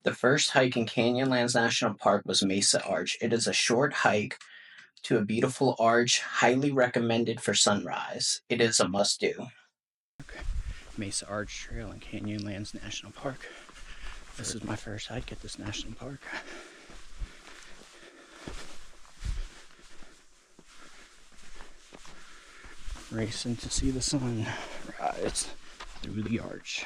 The first hike in Canyonlands National Park was Mesa Arch. It is a short hike to a beautiful arch, highly recommended for sunrise. It is a must-do. Mesa Arch Trail in Canyonlands National Park. This is my first hike at this national park. Racing to see the sun rise through the arch.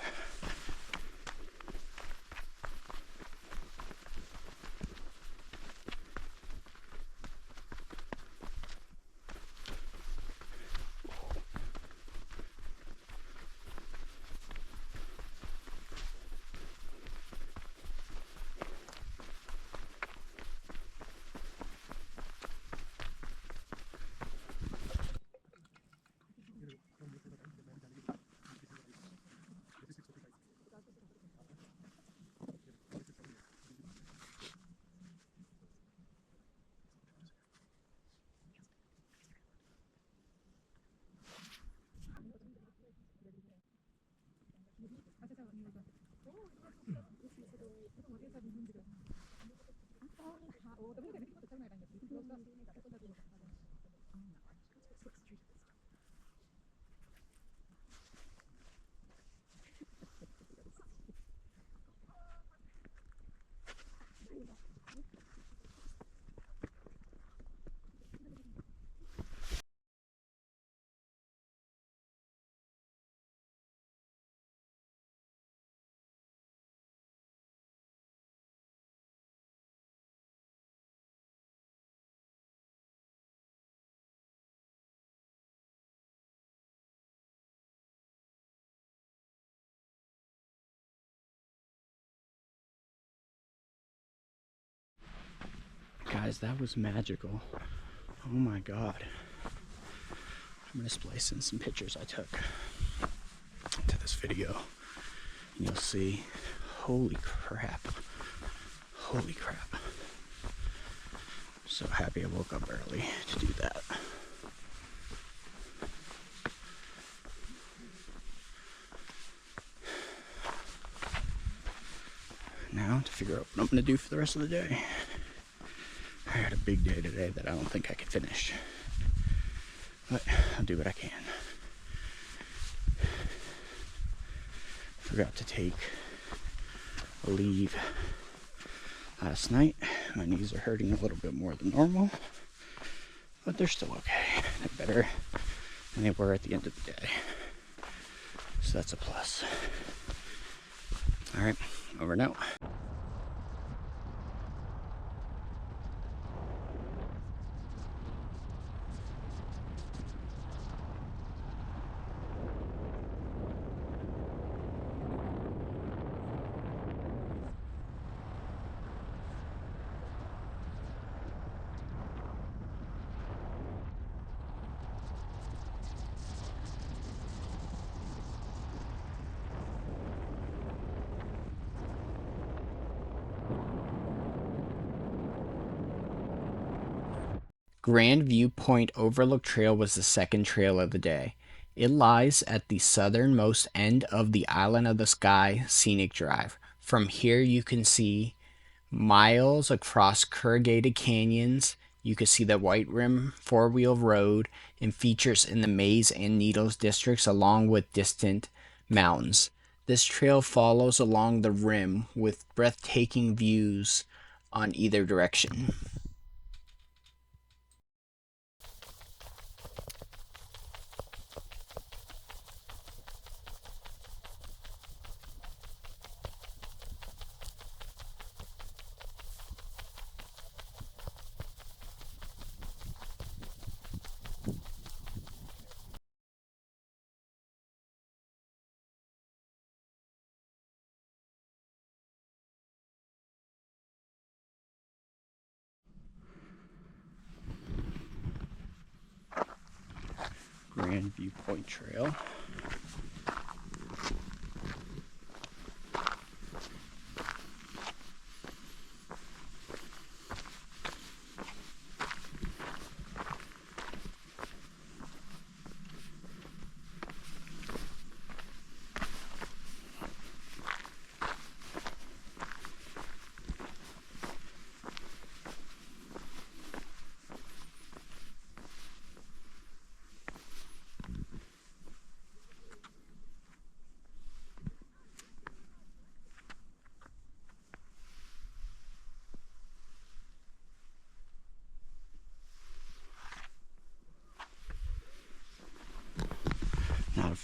Guys, that was magical. Oh my god. I'm gonna splice in some pictures I took to this video. And you'll see, holy crap. Holy crap. I'm so happy I woke up early to do that. Now to figure out what I'm gonna do for the rest of the day. I had a big day today that I don't think I can finish, but I'll do what I can. Forgot to take a leave last night. My knees are hurting a little bit more than normal, but they're still okay. They're better than they were at the end of the day, so that's a plus. All right, over and out. View Point Overlook Trail was the second trail of the day. It lies at the southernmost end of the Island of the Sky Scenic Drive. From here you can see miles across corrugated canyons. You can see the White Rim four-wheel road and features in the Maze and Needles districts along with distant mountains. This trail follows along the rim with breathtaking views on either direction. Grand View Point Trail.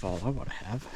waterfall I want to have.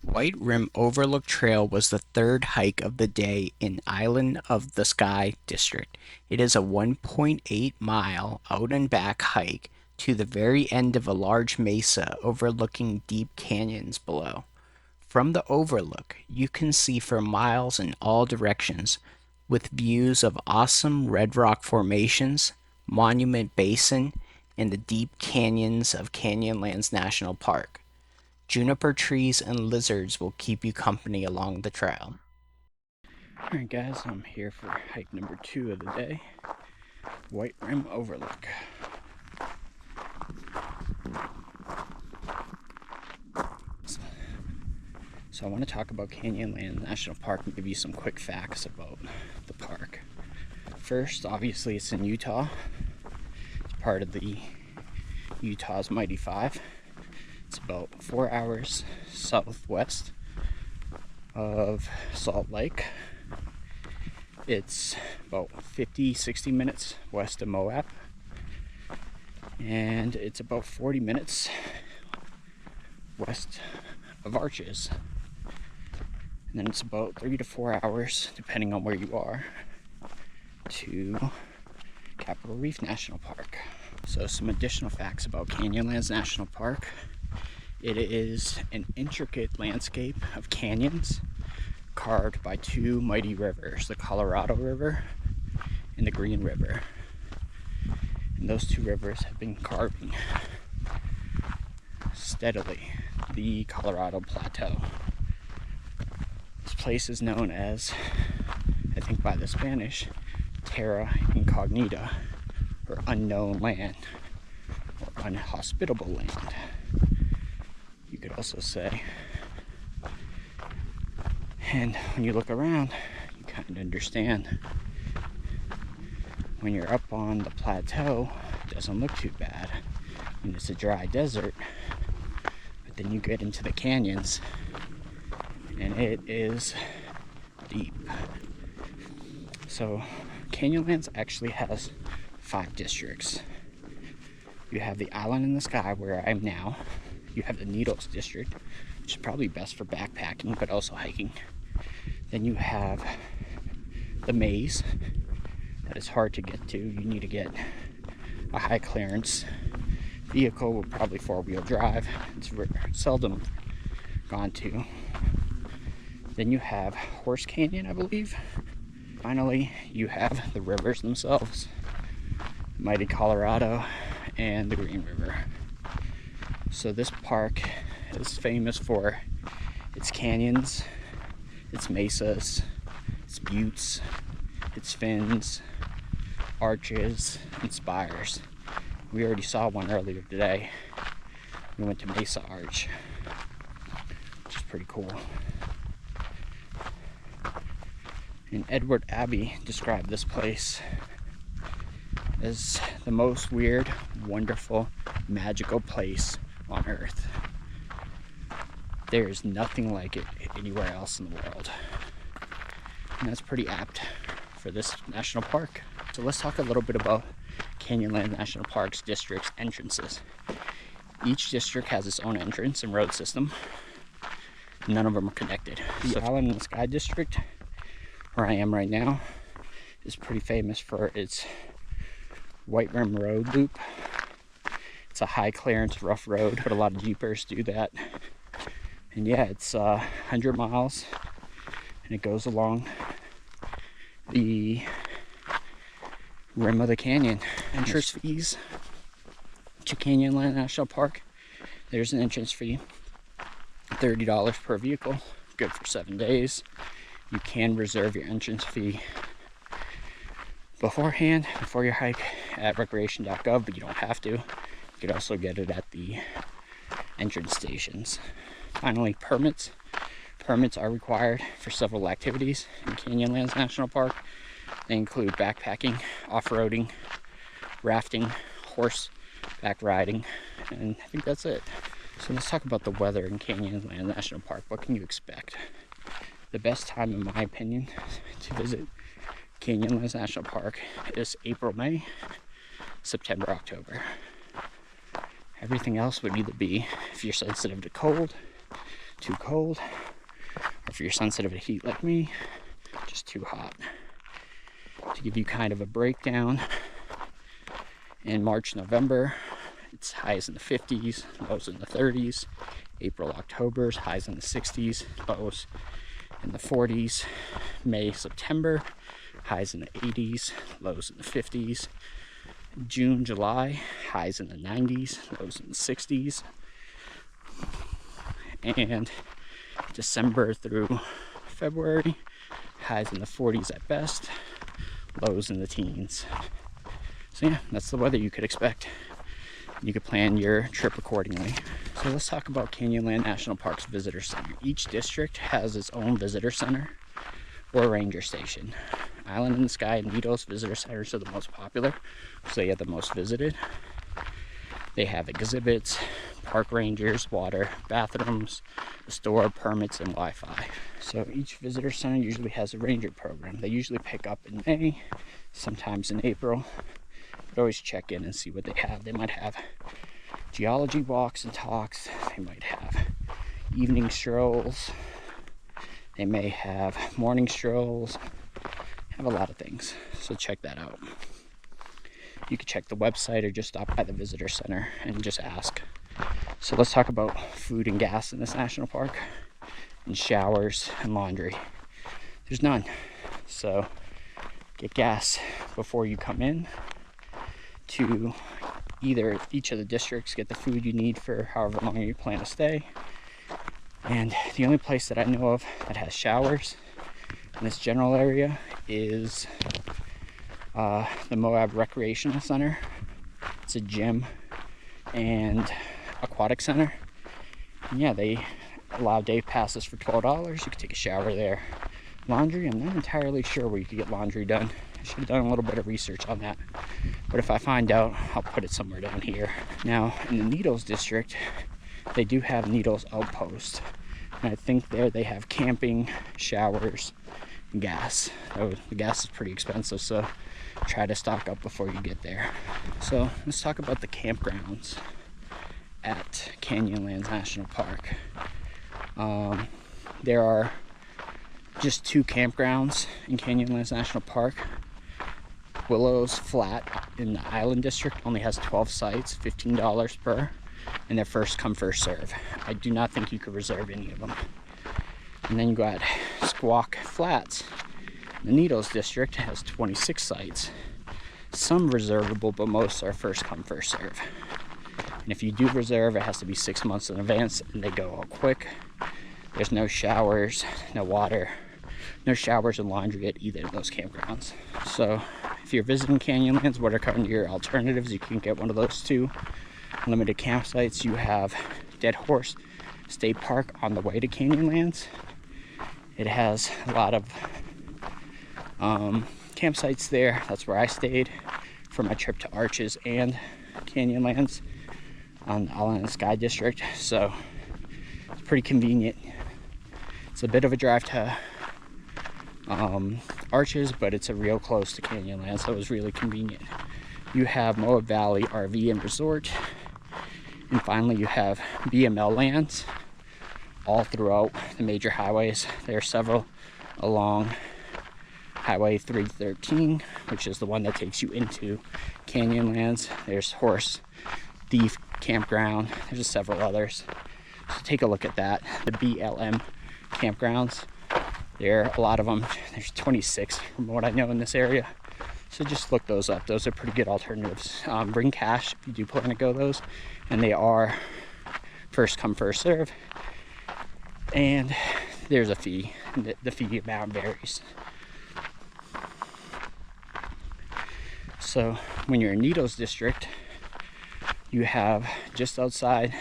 White Rim Overlook Trail was the third hike of the day in Island of the Sky District. It is a 1.8-mile out and back hike to the very end of a large mesa overlooking deep canyons below. From the overlook, you can see for miles in all directions, with views of awesome red rock formations, Monument Basin, and the deep canyons of Canyonlands National Park. Juniper trees and lizards will keep you company along the trail. Alright guys, I'm here for hike number 2 of the day, White Rim Overlook. So I want to talk about Canyonlands National Park and give you some quick facts about the park. First, obviously it's in Utah. It's part of the Utah's Mighty Five. It's about 4 hours southwest of Salt Lake. It's about 50-60 minutes west of Moab. And it's about 40 minutes west of Arches. And then it's about 3 to 4 hours, depending on where you are, to Capitol Reef National Park. So some additional facts about Canyonlands National Park. It is an intricate landscape of canyons carved by 2 mighty rivers, the Colorado River and the Green River. And those 2 rivers have been carving steadily the Colorado Plateau. This place is known as, I think by the Spanish, Terra Incognita, or unknown land, or unhospitable land. You could also say. And when you look around, you kind of understand. When you're up on the plateau, it doesn't look too bad. And it's a dry desert. But then you get into the canyons, and it is deep. So Canyonlands actually has 5 districts. You have the Island in the Sky, where I'm now. You have the Needles District, which is probably best for backpacking, but also hiking. Then you have the Maze, that is hard to get to. You need to get a high clearance vehicle with probably 4-wheel drive. It's seldom gone to. Then you have Horse Canyon, I believe. Finally, you have the rivers themselves, the mighty Colorado and the Green River. So this park is famous for its canyons, its mesas, its buttes, its fins, arches, and spires. We already saw one earlier today. We went to Mesa Arch, which is pretty cool. And Edward Abbey described this place as the most weird, wonderful, magical place on Earth. There is nothing like it anywhere else in the world. And that's pretty apt for this national park. So let's talk a little bit about Canyonlands National Park's district's entrances. Each district has its own entrance and road system. None of them are connected. The Island in the Sky district, where I am right now, is pretty famous for its White Rim Road loop. It's a high clearance, rough road, but a lot of Jeepers do that. And yeah, it's 100 miles, and it goes along the rim of the canyon. Entrance fees to Canyonlands National Park. There's an entrance fee, $30 per vehicle, good for 7 days. You can reserve your entrance fee beforehand, before your hike at recreation.gov, but you don't have to. You could also get it at the entrance stations. Finally, permits. Permits are required for several activities in Canyonlands National Park. They include backpacking, off-roading, rafting, horseback riding, and I think that's it. So let's talk about the weather in Canyonlands National Park. What can you expect? The best time, in my opinion, to visit Canyonlands National Park is April, May, September, October. Everything else would either be, if you're sensitive to cold, too cold, or if you're sensitive to heat like me, just too hot. To give you kind of a breakdown, in March, November, it's highs in the 50s, lows in the 30s. April, October's highs in the 60s, lows in the 40s. May, September, highs in the 80s, lows in the 50s. June, July, highs in the 90s, lows in the 60s. And December through February, highs in the 40s at best, lows in the teens. So yeah, that's the weather you could expect. You could plan your trip accordingly. So let's talk about Canyonlands National Park's visitor center. Each district has its own visitor center or ranger station. Island in the Sky and Needles visitor centers are the most popular, so they get the most visited. They have exhibits, park rangers, water, bathrooms, a store, permits, and Wi-Fi. So each visitor center usually has a ranger program. They usually pick up in May, sometimes in April. But always check in and see what they have. They might have geology walks and talks. They might have evening strolls. They may have morning strolls. Have a lot of things, so check that out. You can check the website or just stop by the visitor center and just ask. So let's talk about food and gas in this national park, and showers and laundry. There's none, so get gas before you come in to either each of the districts. Get the food you need for however long you plan to stay. And the only place that I know of that has showers in this general area is the Moab Recreational Center. It's a gym and aquatic center. And yeah, they allow day passes for $12. You can take a shower there. Laundry, I'm not entirely sure where you can get laundry done. I should have done a little bit of research on that. But if I find out, I'll put it somewhere down here. Now, in the Needles district, they do have Needles Outpost. And I think there they have camping, showers, and gas. The gas is pretty expensive, so try to stock up before you get there. So let's talk about the campgrounds at Canyonlands National Park. There are just 2 campgrounds in Canyonlands National Park. Willow's Flat in the Island District only has 12 sites, $15 per, and they're first come, first serve. I do not think you could reserve any of them. And then you got Squawk Flats. The Needles District has 26 sites. Some reservable, but most are first come, first serve. And if you do reserve, it has to be 6 months in advance, and they go all quick. There's no showers, no water, No showers and laundry at either of those campgrounds. So if you're visiting Canyonlands, what are kind of your alternatives? You can get one of those two limited campsites. You have Dead Horse State Park on the way to Canyonlands. It has a lot of campsites there. That's where I stayed for my trip to Arches and Canyonlands on the Island of the Sky District. So it's pretty convenient. It's a bit of a drive to Arches, but it's a real close to Canyonlands, so it was really convenient. You have Moab Valley RV and Resort, and finally you have BML lands all throughout the major highways. There are several along Highway 313, which is the one that takes you into Canyonlands. There's Horse Thief Campground. There's several others. So take a look at that. The BLM campgrounds. There are a lot of them. There's 26 from what I know in this area. So just look those up. Those are pretty good alternatives. Bring cash if you do plan to go those. And they are first come, first serve. And there's a fee. The fee amount varies. So when you're in Needles District, you have just outside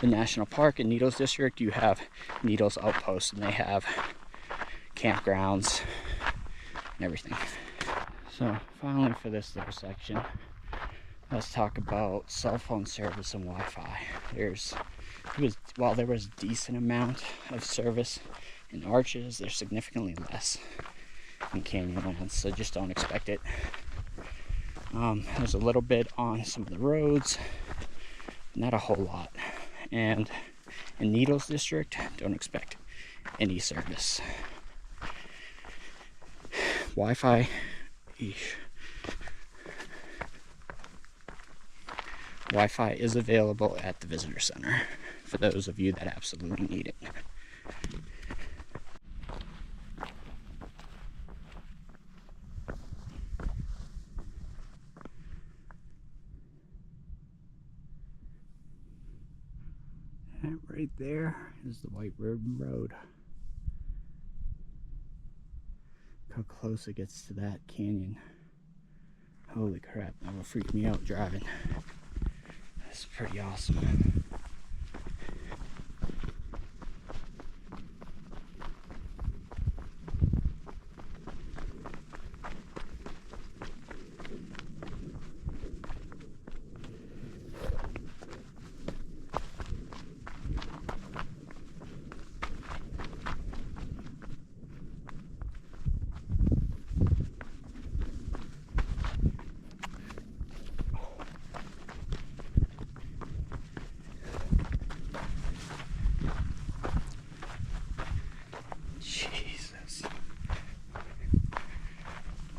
the National Park in Needles District, you have Needles Outpost, and they have campgrounds and everything. So finally, for this little section, let's talk about cell phone service and Wi-Fi. While there was a decent amount of service in Arches, there's significantly less in Canyonlands, so just don't expect it. There's a little bit on some of the roads, not a whole lot. And in Needles District, don't expect any service. Wi-Fi, Wi-Fi is available at the visitor center for those of you that absolutely need it. That right there is the White Ribbon Road. Look how close it gets to that canyon. Holy crap, that will freak me out driving. That's pretty awesome.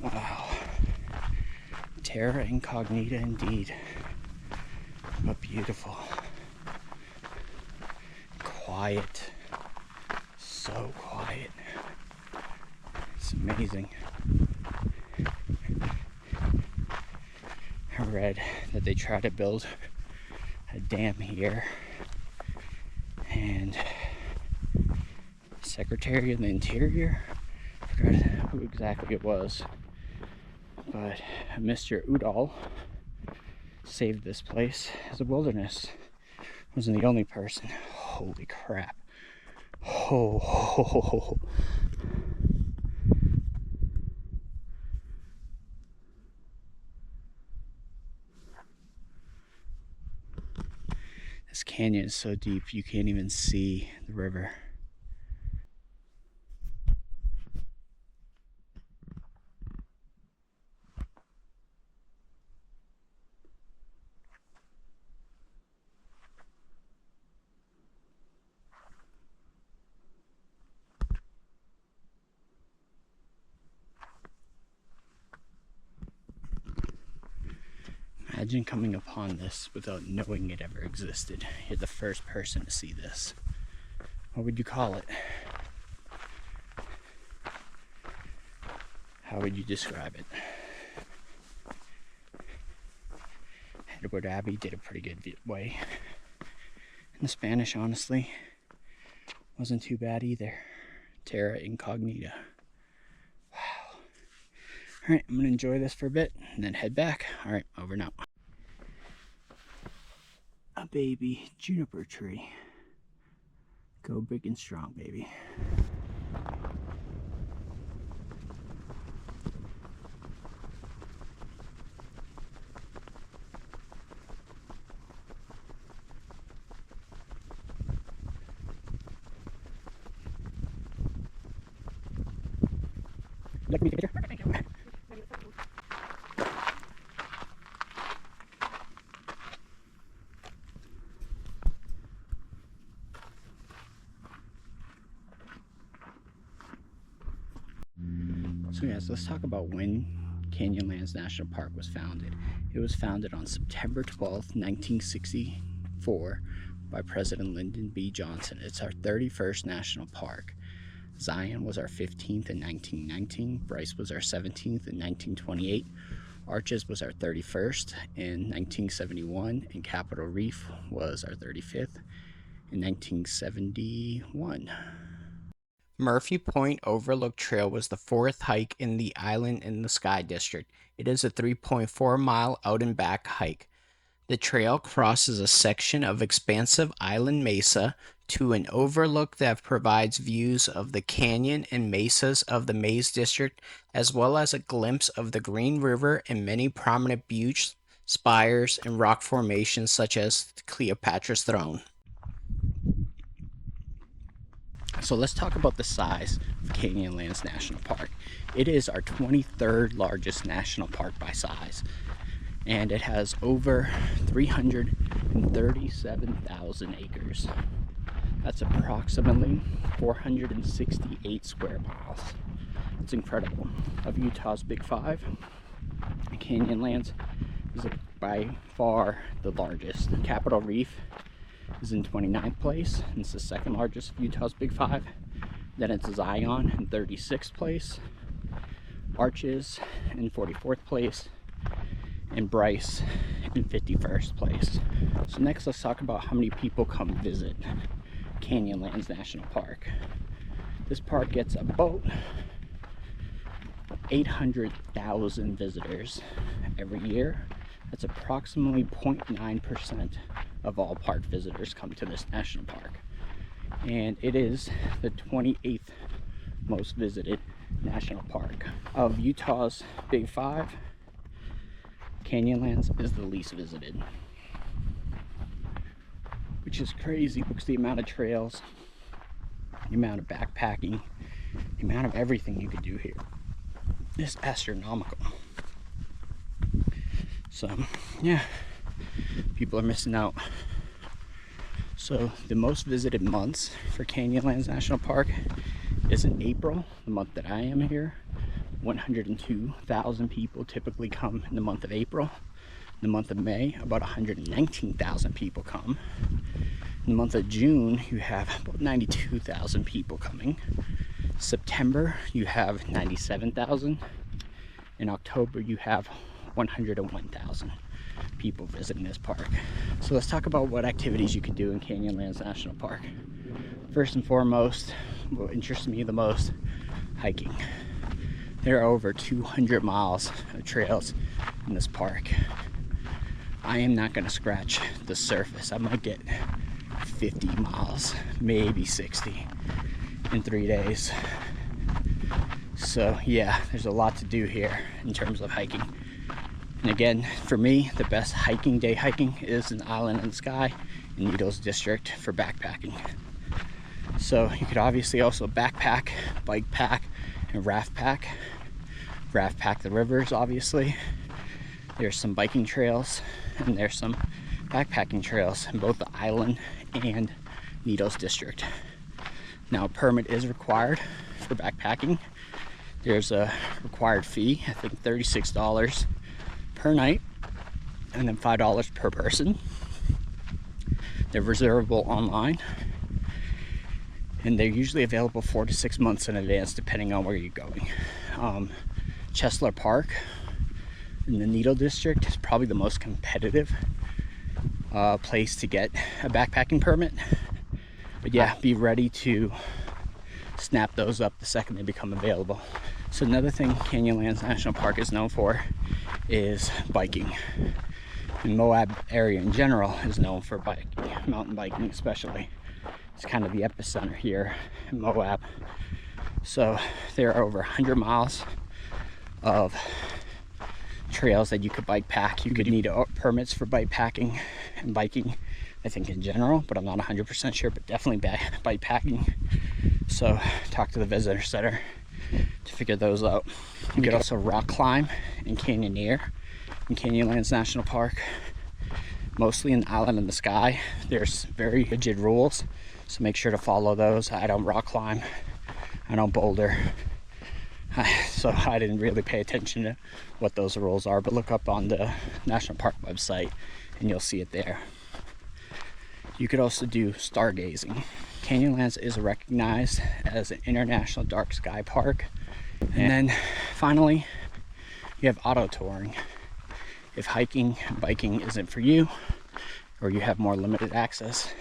Wow. Terra incognita indeed. But beautiful. Quiet. So quiet. It's amazing. I read that they try to build a dam here, and Secretary of the Interior, I forgot who exactly it was, but Mr. Udall saved this place as a wilderness. Wasn't the only person. Holy crap. Oh. This canyon is so deep you can't even see the river. Imagine coming upon this without knowing it ever existed. You're the first person to see this. What would you call it? How would you describe it? Edward Abbey did a pretty good way. And the Spanish, honestly, wasn't too bad either. Terra Incognita. Wow. All right, I'm gonna enjoy this for a bit and then head back. All right, over now. A baby juniper tree. Go big and strong, baby. Like me to take a picture? Thank you. So yes, let's talk about when Canyonlands National Park was founded. It was founded on September 12th, 1964 by President Lyndon B. Johnson. It's our 31st national park. Zion was our 15th in 1919, Bryce was our 17th in 1928, Arches was our 31st in 1971, and Capitol Reef was our 35th in 1971. Murphy Point Overlook Trail was the 4th hike in the Island in the Sky district. It is a 3.4-mile out and back hike. The trail crosses a section of expansive island mesa to an overlook that provides views of the canyon and mesas of the Maze District, as well as a glimpse of the Green River and many prominent buttes, spires, and rock formations such as Cleopatra's Throne. So let's talk about the size of Canyonlands National Park. It is our 23rd largest national park by size, and it has over 337,000 acres. That's approximately 468 square miles. It's incredible. Of Utah's Big Five, Canyonlands is by far the largest. Capitol Reef is in 29th place, and it's the 2nd largest of Utah's Big Five. Then it's Zion in 36th place, Arches in 44th place, and Bryce in 51st place. So next, let's talk about how many people come visit Canyonlands National Park. This park gets about 800,000 visitors every year. That's approximately 0.9% of all park visitors come to this national park. And it is the 28th most visited national park. Of Utah's Big Five, Canyonlands is the least visited, which is crazy because the amount of trails, the amount of backpacking, the amount of everything you could do here is astronomical. So yeah, people are missing out. So the most visited months for Canyonlands National Park is in April, the month that I am here. 102,000 people typically come in the month of April. In the month of May, about 119,000 people come. In the month of June, you have about 92,000 people coming. September, you have 97,000. In October, you have 101,000 people visiting this park. So let's talk about what activities you can do in Canyonlands National Park. First and foremost, what interests me the most, hiking. There are over 200 miles of trails in this park. I am not going to scratch the surface. I might get 50 miles, maybe 60 in 3 days. So yeah, there's a lot to do here in terms of hiking. And again, for me, the best hiking, day hiking, is an Island in the Sky in Needles District for backpacking. So you could obviously also backpack, bike pack, and raft pack. Raft pack the rivers, obviously. There's some biking trails, and there's some backpacking trails in both the Island and Needles District. Now, a permit is required for backpacking. There's a required fee, I think $36 per night, and then $5 per person. They're reservable online, and they're usually available 4 to 6 months in advance, depending on where you're going. Chesler Park in the Needle District is probably the most competitive place to get a backpacking permit. But yeah, be ready to snap those up the second they become available. So another thing Canyonlands National Park is known for is biking. And Moab area in general is known for biking, mountain biking especially. It's kind of the epicenter here in Moab. So there are over 100 miles of trails that you could bike pack. You could need permits for bike packing and biking, I think in general, but I'm not 100% sure, but definitely bike packing. So talk to the visitor center to figure those out. You could also rock climb and canyoneer in Canyonlands National Park. Mostly in the Island in the Sky, there's very rigid rules, so make sure to follow those. I don't rock climb, I don't boulder, so I didn't really pay attention to what those rules are, but look up on the National Park website and you'll see it there. You could also do stargazing. Canyonlands is recognized as an international dark sky park. And then finally, you have auto touring. If hiking and biking isn't for you, or you have more limited access,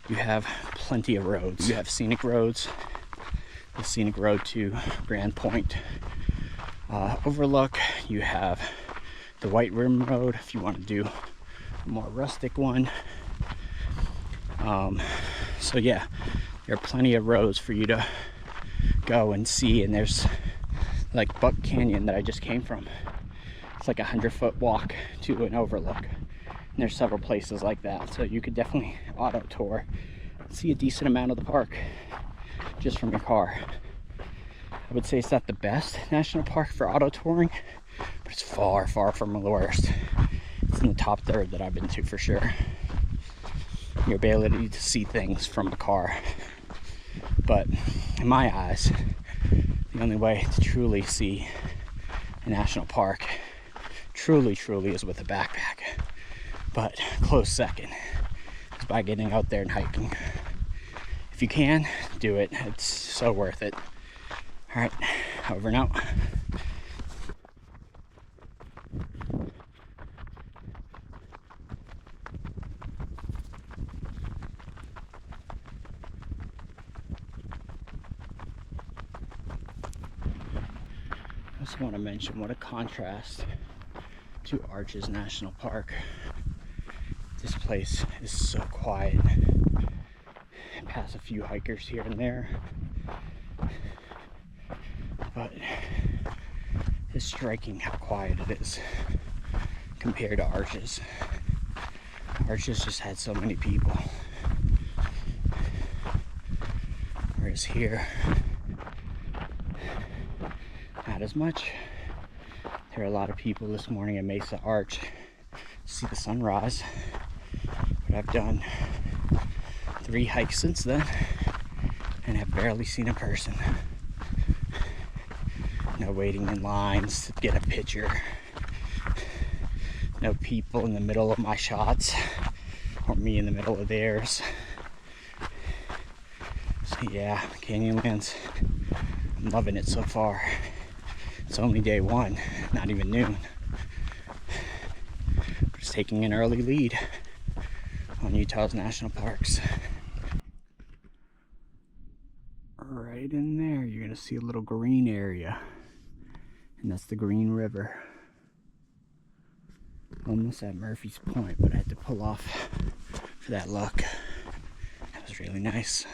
you have plenty of roads. You have scenic roads, the scenic road to Grand Point Overlook. You have the White Rim Road if you want to do a more rustic one. So yeah, there are plenty of roads for you to go and see, and there's like Buck Canyon that I just came from. It's like a 100-foot walk to an overlook, and there's several places like that, so you could definitely auto tour and see a decent amount of the park just from your car. I would say it's not the best national park for auto touring, but it's far from the worst. It's in the top third that I've been to for sure. Your ability to see things from a car. But in my eyes, the only way to truly see a national park truly is with a backpack. But close second is by getting out there and hiking. If you can, do it. It's so worth it. All right, over and out. I just want to mention what a contrast to Arches National Park. This place is so quiet. I pass a few hikers here and there, but it's striking how quiet it is compared to Arches. Arches just had so many people, whereas here, not as much. There are a lot of people this morning at Mesa Arch to see the sunrise, but I've done 3 hikes since then and have barely seen a person. No waiting in lines to get a picture. No people in the middle of my shots or me in the middle of theirs. So yeah, Canyonlands, I'm loving it so far. It's only day 1, not even noon. But it's taking an early lead on Utah's national parks. Right in there, you're gonna see a little green area, and that's the Green River. Almost at Murphy's Point, but I had to pull off for that look. That was really nice.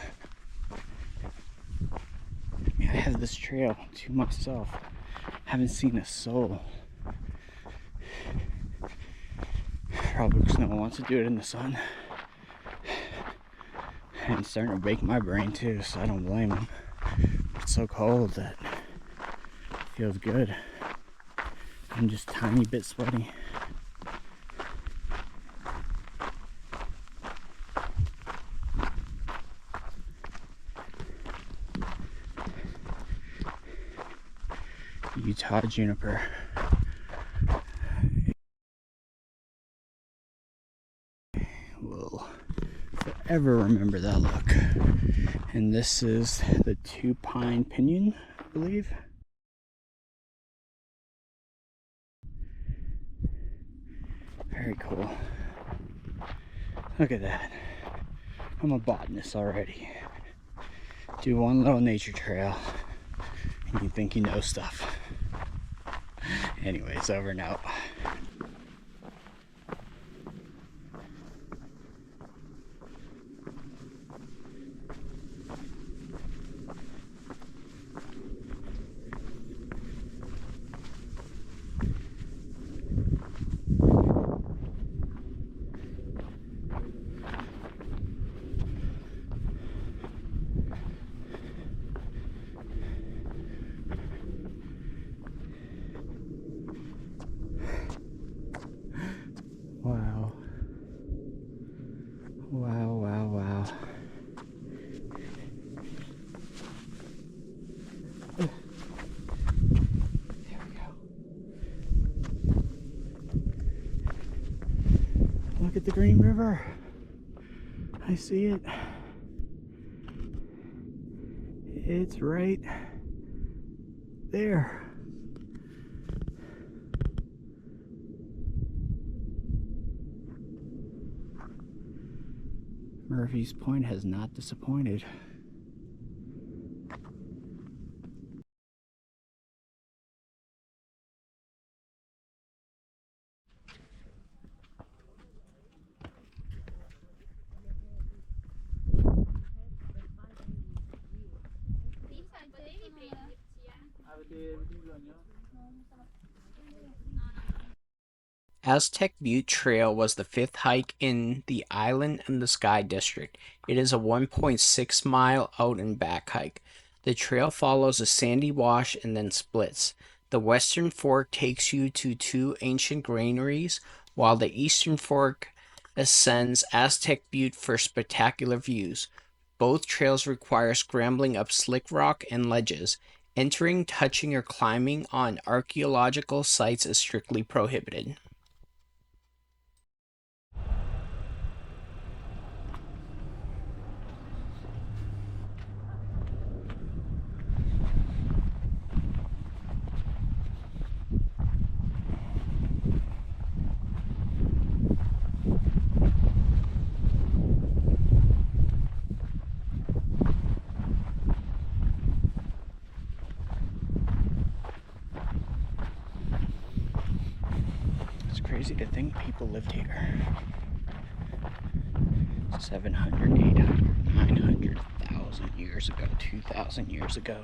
I have this trail to myself. Haven't seen a soul. Probably because no one wants to do it in the sun. And it's starting to bake my brain too, so I don't blame them. It's so cold that it feels good. I'm just a tiny bit sweaty. Utah juniper. Will forever remember that look. And this is the 2-pine pinyon, I believe. Very cool. Look at that. I'm a botanist already. Do one little nature trail and you think you know stuff. Anyways, over and out. Wow. Wow, wow, wow. There we go. Look at the Green River. I see it. It's right there. Murphy's Point has not disappointed. Aztec Butte Trail was the fifth hike in the Island in the Sky district. It is a 1.6 mile out and back hike. The trail follows a sandy wash and then splits. The western fork takes you to two ancient granaries, while the eastern fork ascends Aztec Butte for spectacular views. Both trails require scrambling up slick rock and ledges. Entering, touching, or climbing on archaeological sites is strictly prohibited. It's crazy to think people lived here. 700, 800, 900,000 years ago, 2,000 years ago.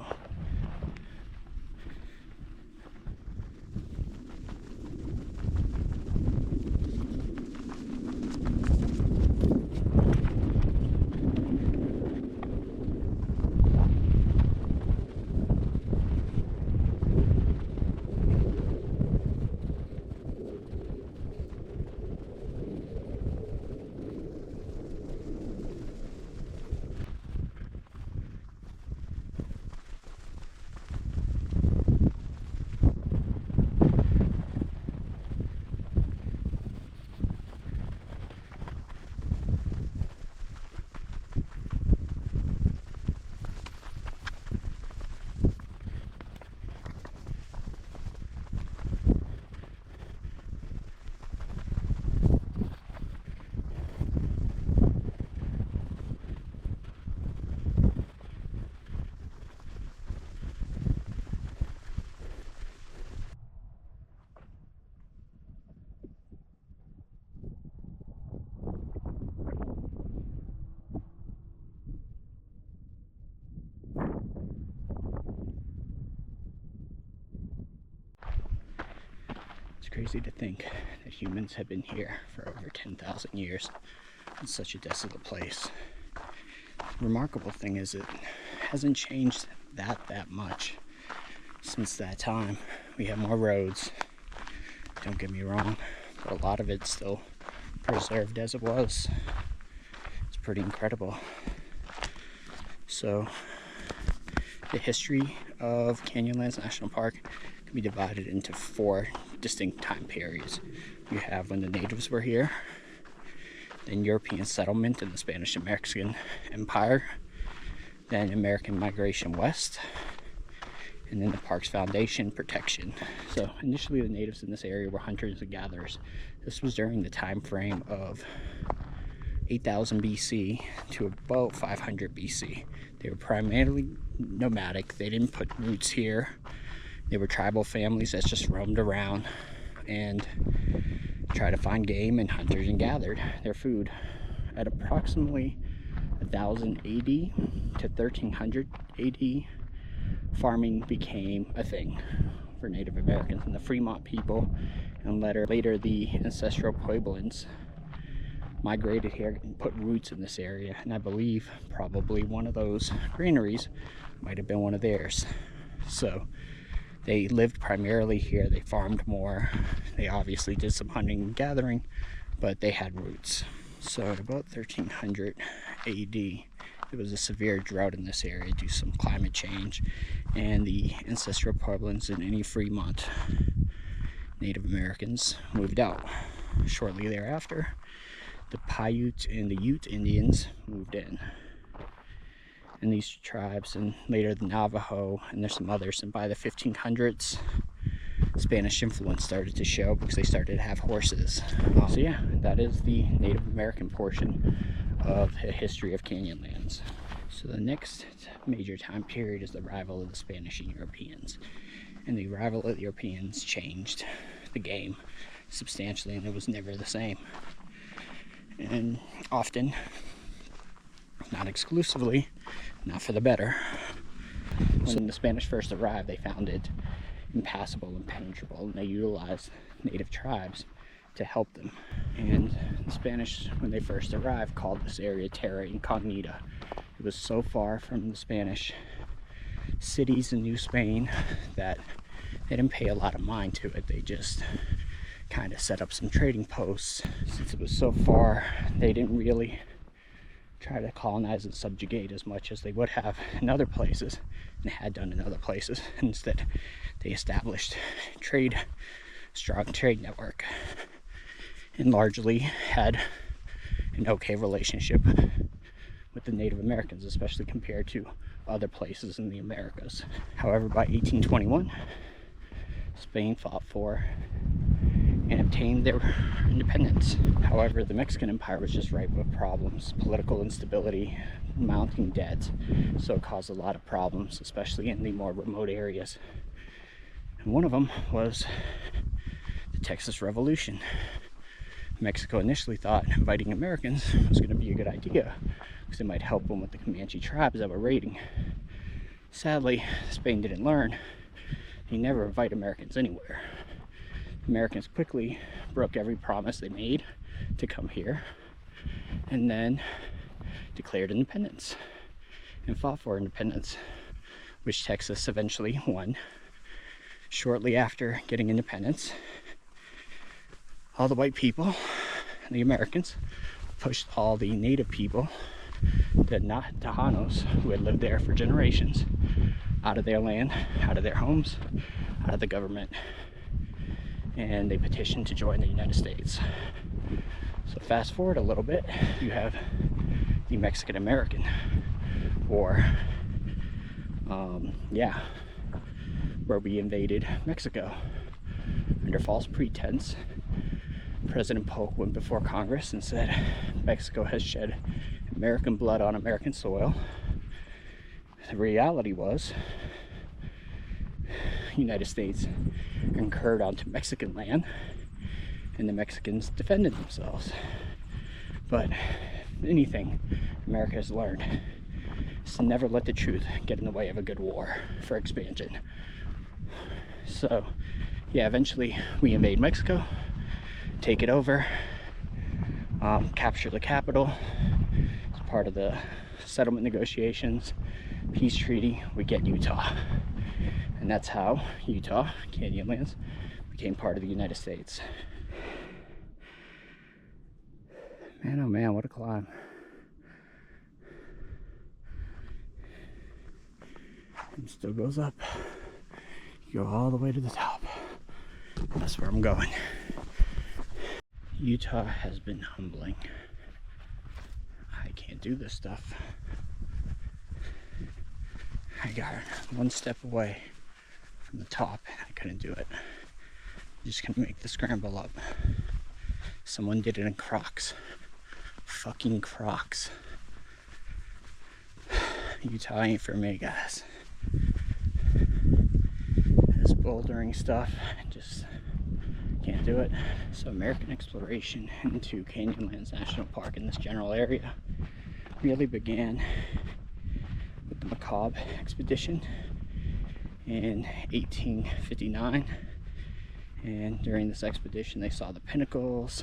It's crazy to think that humans have been here for over 10,000 years in such a desolate place. The remarkable thing is it hasn't changed that much since that time. We have more roads, don't get me wrong, but a lot of it's still preserved as it was. It's pretty incredible. So the history of Canyonlands National Park can be divided into four distinct time periods. You have when the natives were here, then European settlement in the Spanish and Mexican Empire, then American migration west, and then the park's foundation protection. So initially the natives in this area were hunters and gatherers. This was during the time frame of 8,000 BC to about 500 BC. They were primarily nomadic. They didn't put roots here. They were tribal families that just roamed around and tried to find game, and hunters and gathered their food. At approximately 1000 AD to 1300 AD, farming became a thing for Native Americans and the Fremont people, and later the ancestral Puebloans migrated here and put roots in this area. And I believe probably one of those granaries might have been one of theirs. So they lived primarily here. They farmed more. They obviously did some hunting and gathering, but they had roots. So at about 1300 AD, there was a severe drought in this area due to some climate change, and the ancestral Puebloans and any Fremont Native Americans moved out. Shortly thereafter, the Paiute and the Ute Indians moved in. And these tribes, and later the Navajo, and there's some others, and by the 1500s, Spanish influence started to show because they started to have horses. So yeah, that is the Native American portion of the history of Canyonlands. So the next major time period is the arrival of the Spanish and Europeans. And the arrival of the Europeans changed the game substantially, and it was never the same. And often, not exclusively, not for the better. When the Spanish first arrived, they found it impassable, impenetrable, and they utilized native tribes to help them. And the Spanish, when they first arrived, called this area Terra Incognita. It was so far from the Spanish cities in New Spain that they didn't pay a lot of mind to it. They just kind of set up some trading posts. Since it was so far, they didn't really try to colonize and subjugate as much as they would have in other places and had done in other places. Instead, they established strong trade network, and largely had an okay relationship with the Native Americans, especially compared to other places in the Americas. However, by 1821, Spain fought for and obtained their independence. However, the Mexican Empire was just ripe with problems, political instability, mounting debt, so it caused a lot of problems, especially in the more remote areas. And one of them was the Texas Revolution. Mexico initially thought inviting Americans was going to be a good idea because it might help them with the Comanche tribes that were raiding. Sadly, Spain didn't learn. He never invite Americans anywhere. Americans quickly broke every promise they made to come here, and then declared independence and fought for independence, which Texas eventually won. Shortly after getting independence, all the white people, the Americans, pushed all the native people, the Tejanos, who had lived there for generations, out of their land, out of their homes, out of the government, and they petitioned to join the United States. So fast forward a little bit, you have the Mexican-American War, where we invaded Mexico under false pretense. President Polk went before Congress and said Mexico has shed American blood on American soil. The reality was the United States incurred onto Mexican land, and the Mexicans defended themselves. But anything America has learned is to never let the truth get in the way of a good war for expansion. So yeah, eventually we invade Mexico, take it over, capture the capital. As part of the settlement negotiations, peace treaty, we get Utah. And that's how Utah, Canyonlands, became part of the United States. Man, oh man, what a climb. And it still goes up. You go all the way to the top. That's where I'm going. Utah has been humbling. I can't do this stuff. I got one step away from the top. I couldn't do it. Just gonna make the scramble up. Someone did it in Crocs. fucking Crocs. Utah ain't for me, guys. This bouldering stuff, just can't do it. So American exploration into Canyonlands National Park in this general area really began with the Macabre expedition in 1859. And during this expedition, they saw the pinnacles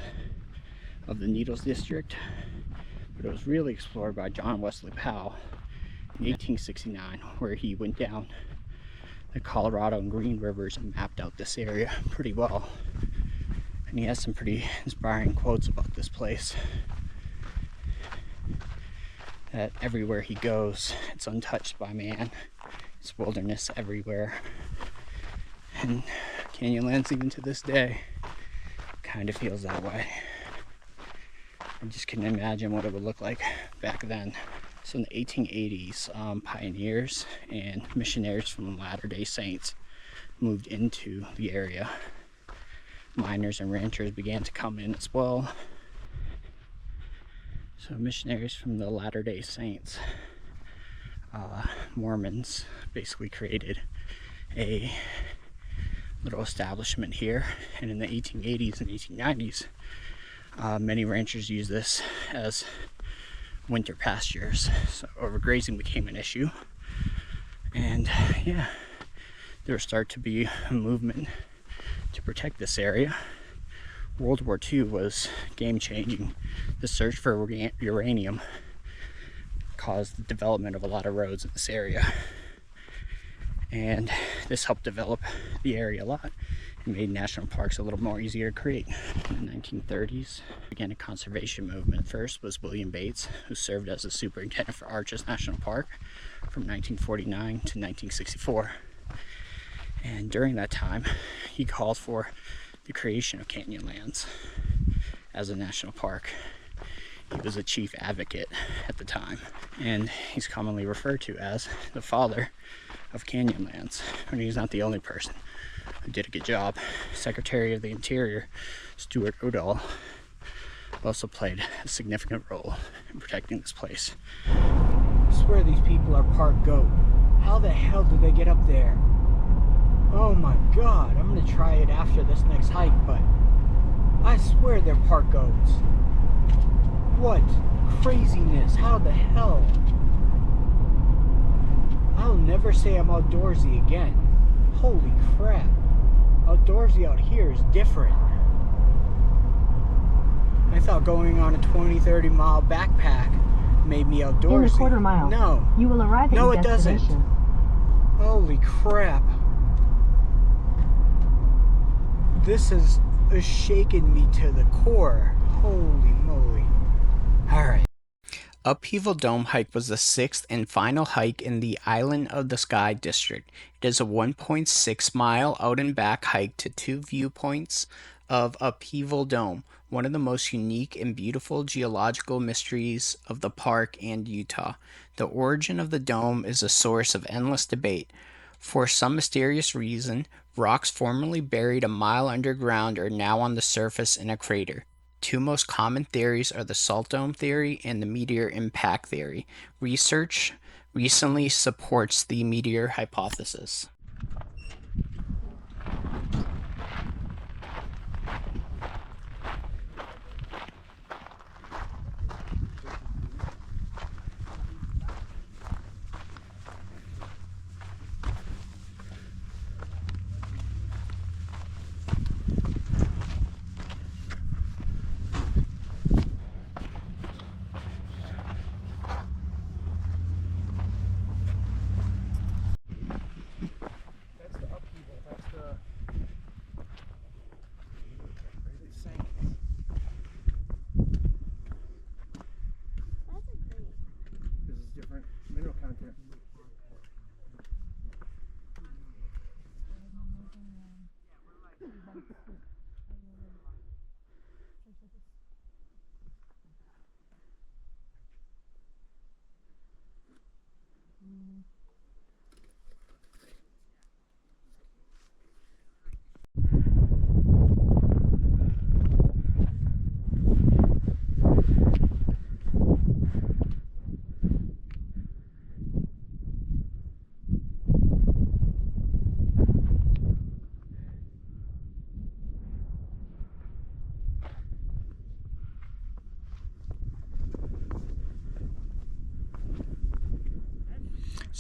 of the Needles District, but it was really explored by John Wesley Powell in 1869, where he went down the Colorado and Green Rivers and mapped out this area pretty well. And he has some pretty inspiring quotes about this place. That everywhere he goes, it's untouched by man. It's wilderness everywhere. And Canyonlands, even to this day, kind of feels that way. I just can imagine what it would look like back then. So in the 1880s, pioneers and missionaries from the Latter-day Saints moved into the area. Miners and ranchers began to come in as well. So missionaries from the Latter-day Saints, Mormons, basically created a little establishment here. And in the 1880s and 1890s, many ranchers used this as winter pastures, so overgrazing became an issue. And yeah, there started to be a movement to protect this area. World War II was game-changing. The search for uranium caused the development of a lot of roads in this area, and this helped develop the area a lot. It made national parks a little more easier to create. In the 1930s, began a conservation movement. First was William Bates, who served as the superintendent for Arches National Park from 1949 to 1964. And during that time, he called for the creation of Canyonlands as a national park. He was a chief advocate at the time, and he's commonly referred to as the father of Canyonlands. And he's not the only person who did a good job. Secretary of the Interior, Stuart Udall, also played a significant role in protecting this place. I swear these people are part goat. How the hell did they get up there? Oh my god, I'm gonna try it after this next hike, but I swear they're part goats. What craziness, how the hell? I'll never say I'm outdoorsy again. Holy crap. Outdoorsy out here is different. I thought going on a 20-30 mile backpack made me outdoorsy. In a quarter mile, no. You will arrive at no, your it doesn't. Holy crap. This is shaken me to the core. Holy moly. Alright. Upheaval Dome hike was the sixth and final hike in the Island of the Sky district. It is a 1.6 mile out and back hike to two viewpoints of Upheaval Dome, one of the most unique and beautiful geological mysteries of the park and Utah. The origin of the dome is a source of endless debate. For some mysterious reason, rocks formerly buried a mile underground are now on the surface in a crater. Two most common theories are the salt dome theory and the meteor impact theory. Research recently supports the meteor hypothesis.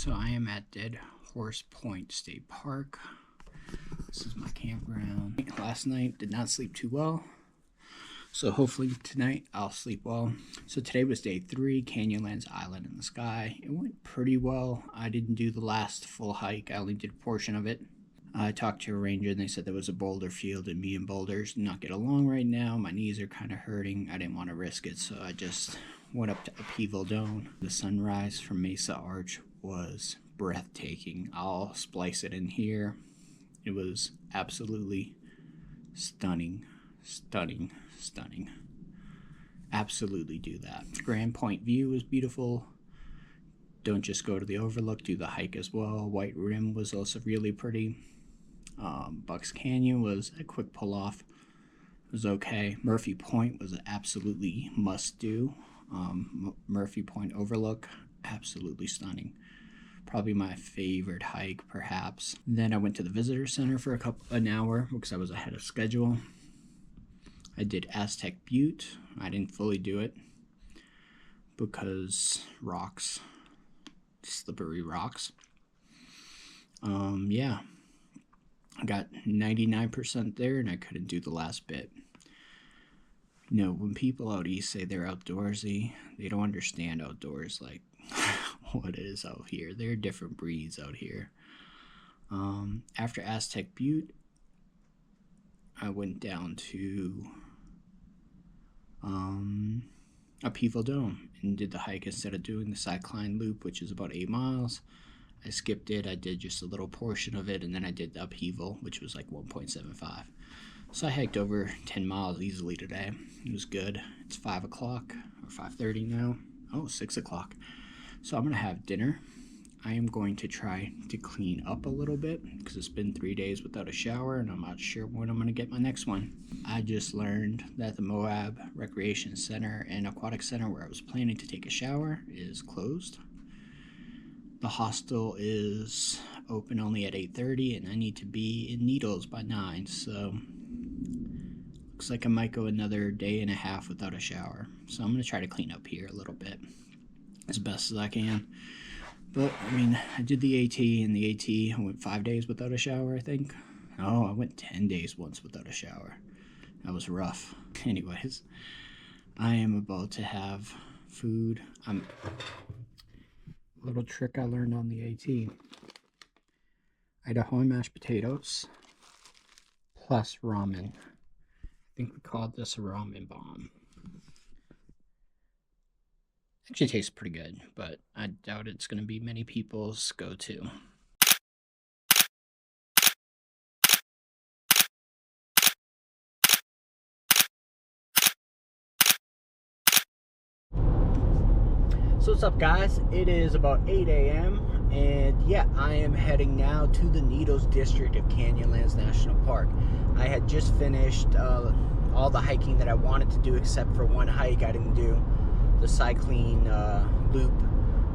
So I am at Dead Horse Point State Park. This is my campground. Last night did not sleep too well, so hopefully tonight I'll sleep well. So today was day 3, Canyonlands Island in the Sky. It went pretty well. I didn't do the last full hike. I only did a portion of it. I talked to a ranger and they said there was a boulder field and me and boulders do not get along right now. My knees are kind of hurting. I didn't want to risk it, so I just went up to Upheaval Dome. The sunrise from Mesa Arch was breathtaking. I'll splice it in here. It was absolutely stunning, stunning, stunning. Absolutely do that. Grand Point view was beautiful. Don't just go to the overlook, do the hike as well. White Rim was also really pretty. Bucks Canyon was a quick pull off. It was okay. Murphy Point was an absolutely must do. Murphy Point Overlook, absolutely stunning. Probably my favorite hike, perhaps. Then I went to the visitor center for an hour because I was ahead of schedule. I did Aztec Butte. I didn't fully do it because rocks, slippery rocks. Yeah, I got 99% there and I couldn't do the last bit. You know, when people out east say they're outdoorsy, they don't understand outdoors like what it is out here. There are different breeds out here. After Aztec Butte, I went down to Upheaval Dome and did the hike instead of doing the Cycline Loop, which is about 8 miles. I skipped it. I did just a little portion of it, and then I did the Upheaval, which was like 1.75. So I hiked over 10 miles easily today. It was good. It's 5 o'clock, or 5:30 now. Oh, 6 o'clock. So I'm going to have dinner. I am going to try to clean up a little bit because it's been 3 days without a shower and I'm not sure when I'm going to get my next one. I just learned that the Moab Recreation Center and Aquatic Center where I was planning to take a shower is closed. The hostel is open only at 8:30 and I need to be in Needles by 9, so looks like I might go another day and a half without a shower. So I'm going to try to clean up here a little bit as best as I can. But, I mean, I did the AT, and the AT, I went 5 days without a shower, I think. Oh, I went 10 days once without a shower. That was rough. Anyways, I am about to have food. Little trick I learned on the AT. Idaho mashed potatoes plus ramen. I think we called this a ramen bomb. Actually tastes pretty good, but I doubt it's going to be many people's go-to. So what's up, guys? It is about 8 a.m. and yeah, I am heading now to the Needles district of Canyonlands National Park. I had just finished all the hiking that I wanted to do except for one hike I didn't do. The cycling loop,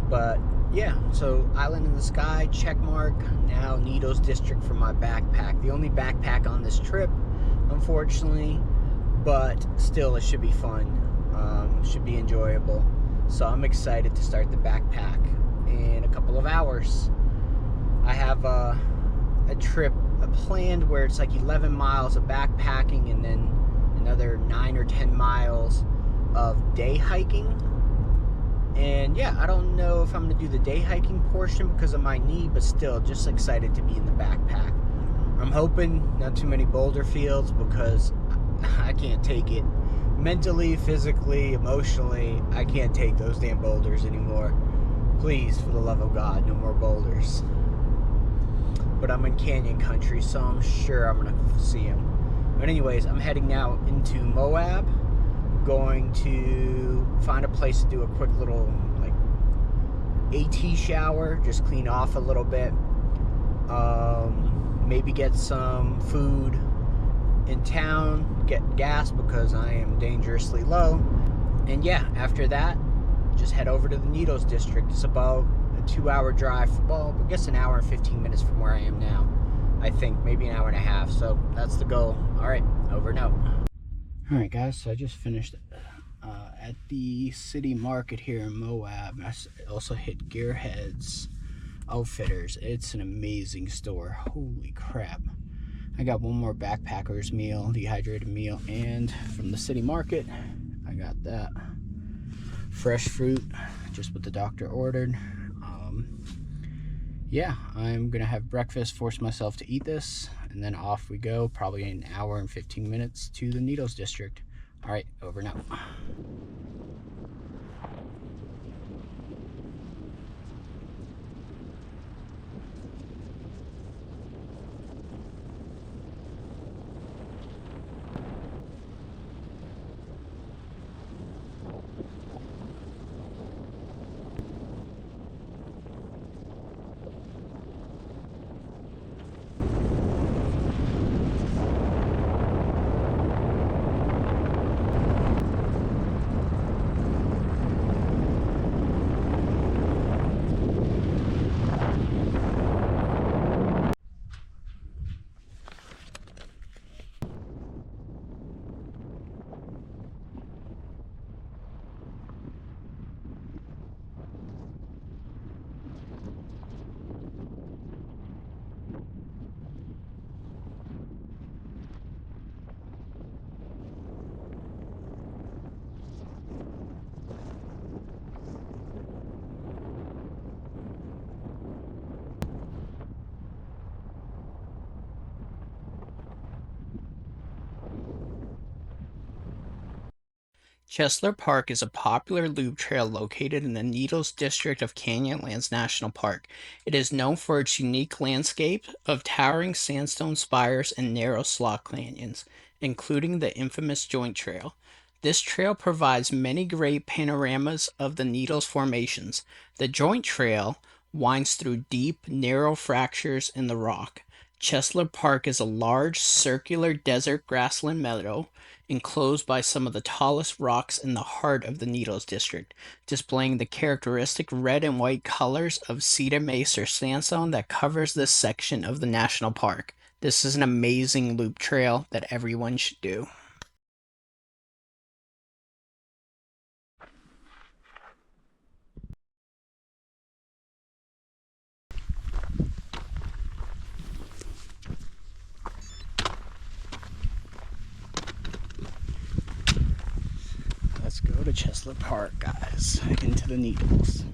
but yeah, so Island in the Sky, check mark. Now Needles district for my backpack. The only backpack on this trip, unfortunately, but still it should be fun, should be enjoyable. So I'm excited to start the backpack in a couple of hours. I have a trip planned where it's like 11 miles of backpacking and then another 9 or 10 miles of day hiking. And yeah, I don't know if I'm gonna do the day hiking portion because of my knee, but still just excited to be in the backpack. I'm hoping not too many boulder fields because I can't take it mentally, physically, emotionally. I can't take those damn boulders anymore. Please, for the love of God, no more boulders. But I'm in canyon country, so I'm sure I'm gonna see them. But anyways, I'm heading now into Moab. Going to find a place to do a quick little like AT shower, just clean off a little bit, maybe get some food in town, get gas because I am dangerously low, and yeah, after that just head over to the Needles district. It's about a 2-hour drive, well, I guess an hour and 15 minutes from where I am now, I think, maybe an hour and a half, so that's the goal. All right, over and out. Alright guys, so I just finished at the city market here in Moab. I also hit Gearheads Outfitters. It's an amazing store. Holy crap. I got one more backpacker's meal, dehydrated meal, and from the city market, I got that fresh fruit, just what the doctor ordered. Yeah, I'm gonna have breakfast, force myself to eat this, and then off we go, probably an hour and 15 minutes to the Needles District. All right, over and out. Chesler Park is a popular loop trail located in the Needles district of Canyonlands National Park. It is known for its unique landscape of towering sandstone spires and narrow slot canyons, including the infamous Joint Trail. This trail provides many great panoramas of the Needles formations. The Joint Trail winds through deep, narrow fractures in the rock. Chesler Park is a large, circular desert grassland meadow enclosed by some of the tallest rocks in the heart of the Needles District, displaying the characteristic red and white colors of cedar mace or sandstone that covers this section of the national park. This is an amazing loop trail that everyone should do. Let's go to Chesler Park, guys, into the Needles.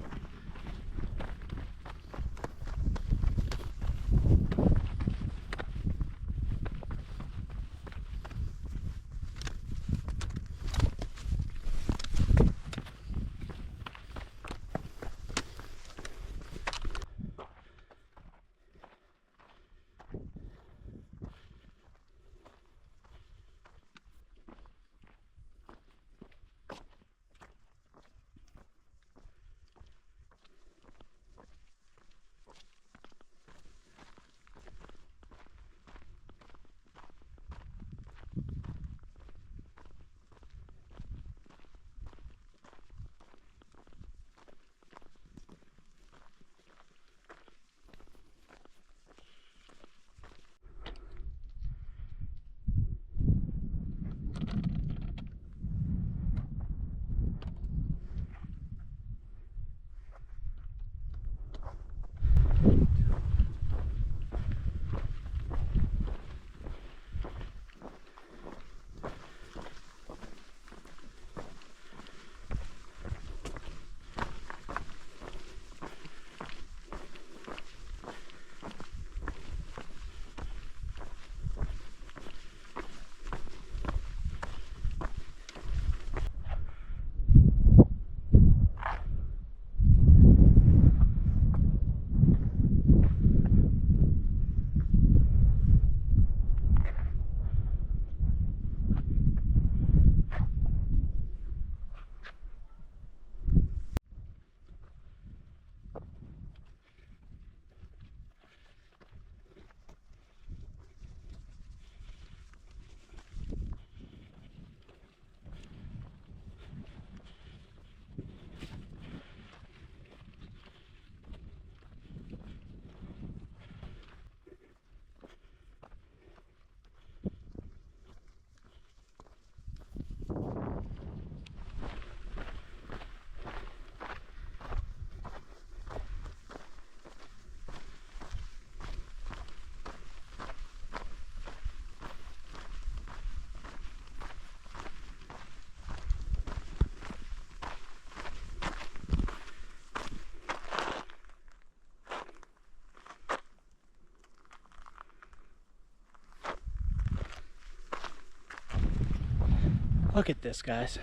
Look at this, guys.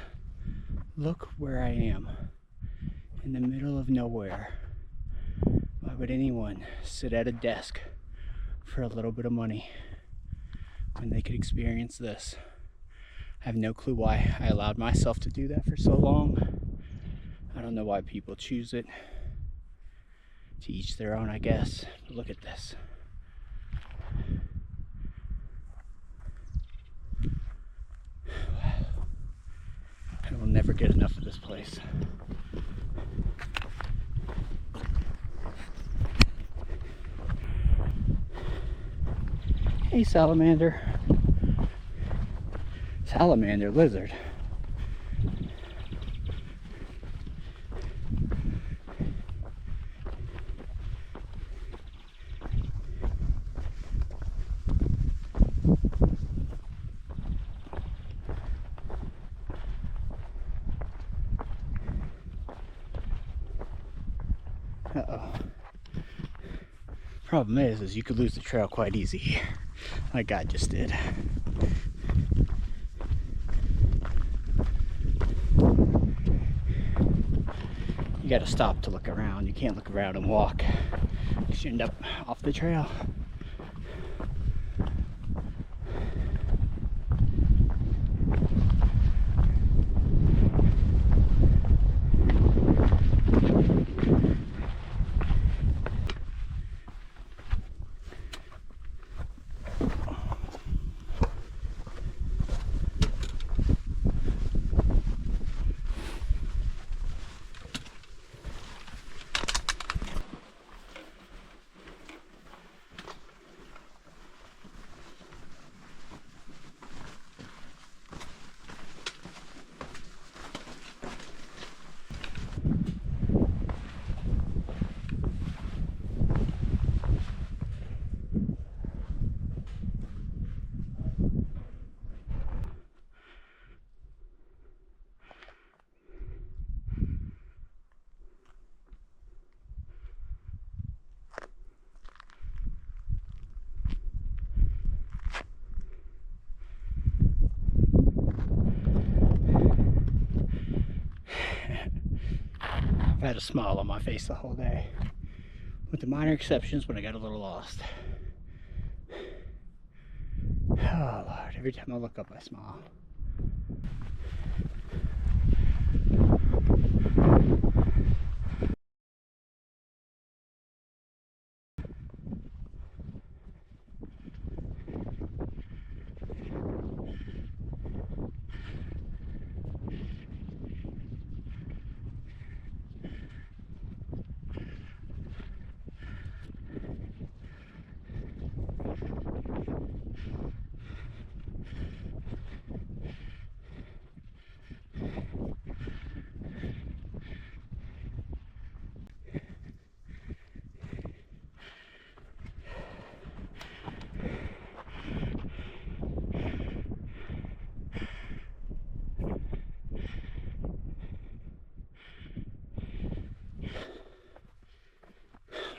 Look where I am, in the middle of nowhere. Why would anyone sit at a desk for a little bit of money when they could experience this? I have no clue why I allowed myself to do that for so long. I don't know why people choose it. To each their own, I guess. But look at this. I will never get enough of this place. Hey, salamander. Salamander lizard. Uh-oh. Problem is you could lose the trail quite easy, like I just did. You gotta stop to look around. You can't look around and walk, because you end up off the trail. I've had a smile on my face the whole day, with the minor exceptions when I got a little lost. Oh Lord, every time I look up I smile.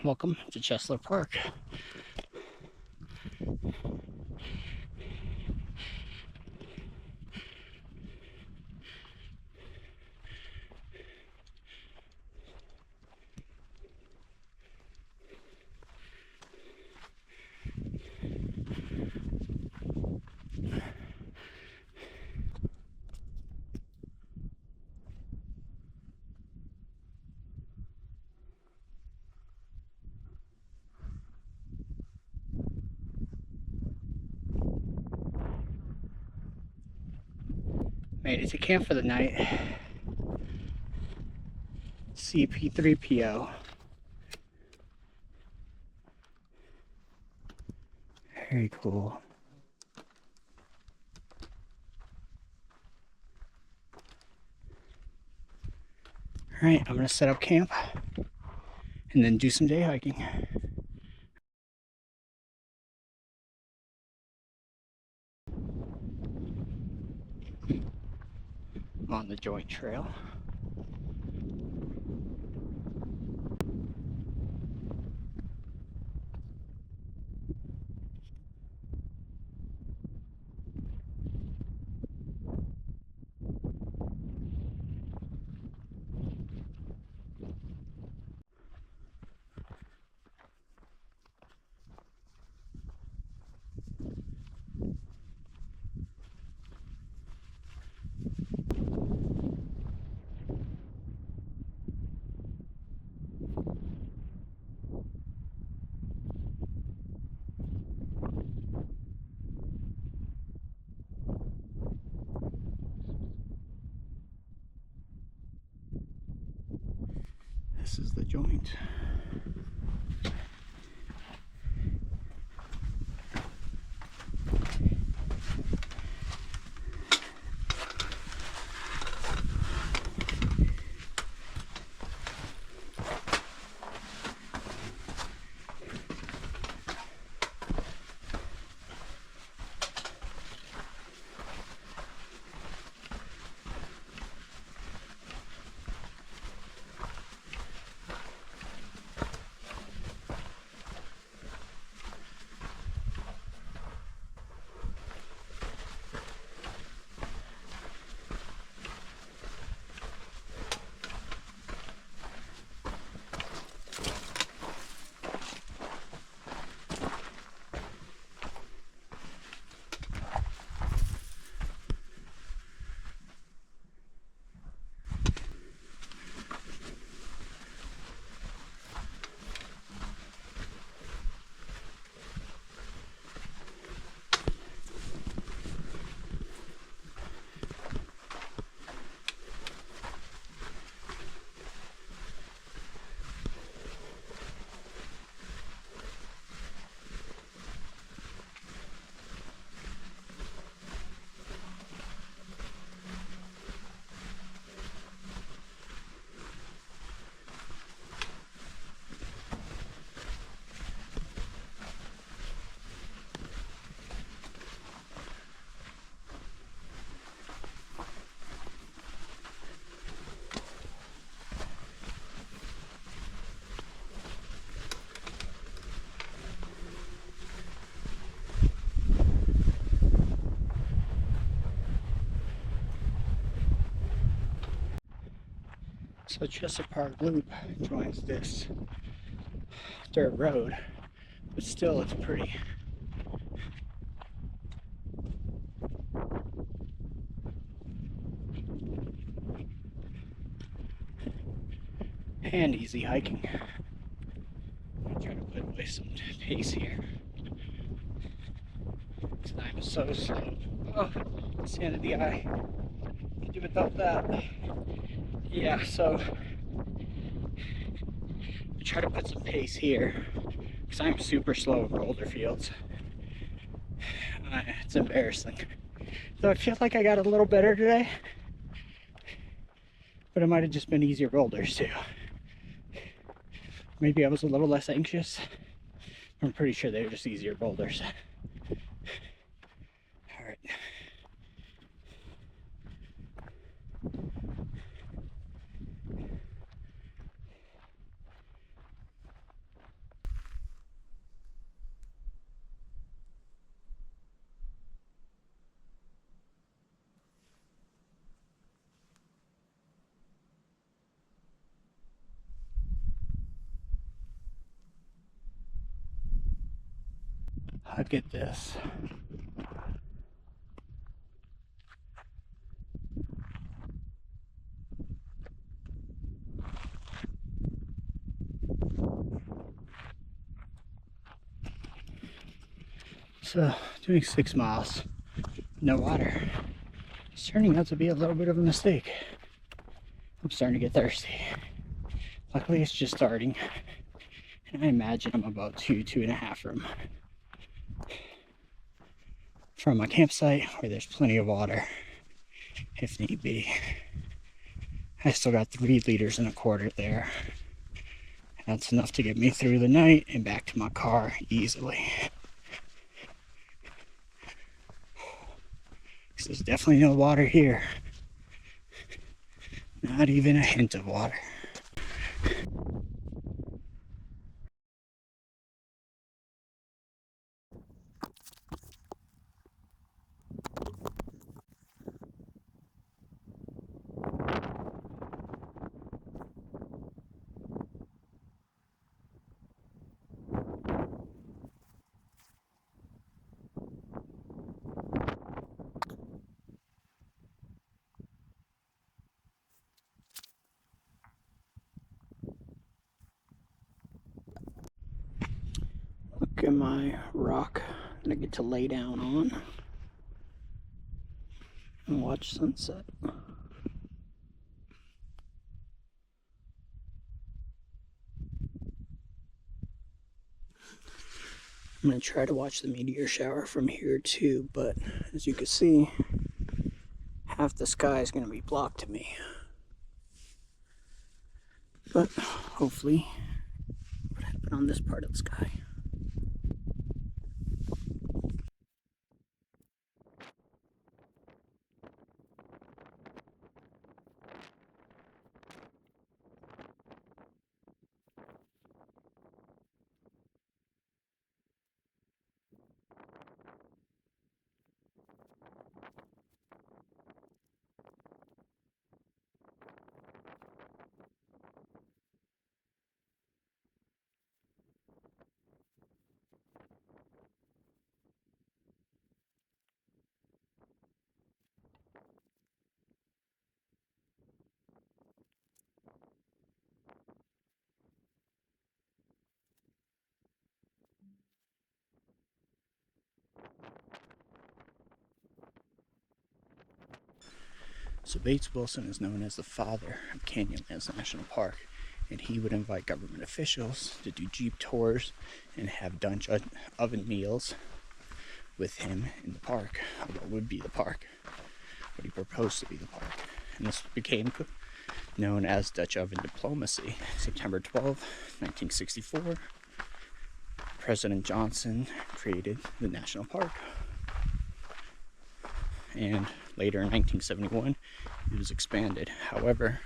Welcome to Chesler Park. Made it to camp for the night. CP3PO. Very cool. Alright, I'm gonna set up camp and then do some day hiking. I'm on the joint trail. This is the joint. So Chesler Park Loop joins this dirt road, but still it's pretty. And easy hiking. I'm trying to put away some pace here, because I'm so slow. Oh, it's the end of the eye. Can do without that. Yeah, so I try to put some pace here, because I'm super slow in boulder fields. It's embarrassing. Though I feel like I got a little better today, but it might have just been easier boulders too. Maybe I was a little less anxious. I'm pretty sure they were just easier boulders. All right. Look at this. So, doing 6 miles, no water. It's turning out to be a little bit of a mistake. I'm starting to get thirsty. Luckily, it's just starting. And I imagine I'm about 2.5 from my campsite where there's plenty of water if need be. I still got 3.25 liters there. That's enough to get me through the night and back to my car easily. There's definitely no water here. Not even a hint of water. Look at my rock that I get to lay down on and watch sunset. I'm going to try to watch the meteor shower from here too, but as you can see, half the sky is going to be blocked to me. But hopefully, what happened on this part of the sky. So Bates Wilson is known as the father of Canyonlands National Park, and he would invite government officials to do Jeep tours and have Dutch oven meals with him in the park, or what would be the park, what he proposed to be the park. And this became known as Dutch oven diplomacy. September 12, 1964, President Johnson created the national park. And later in 1971, it was expanded. However,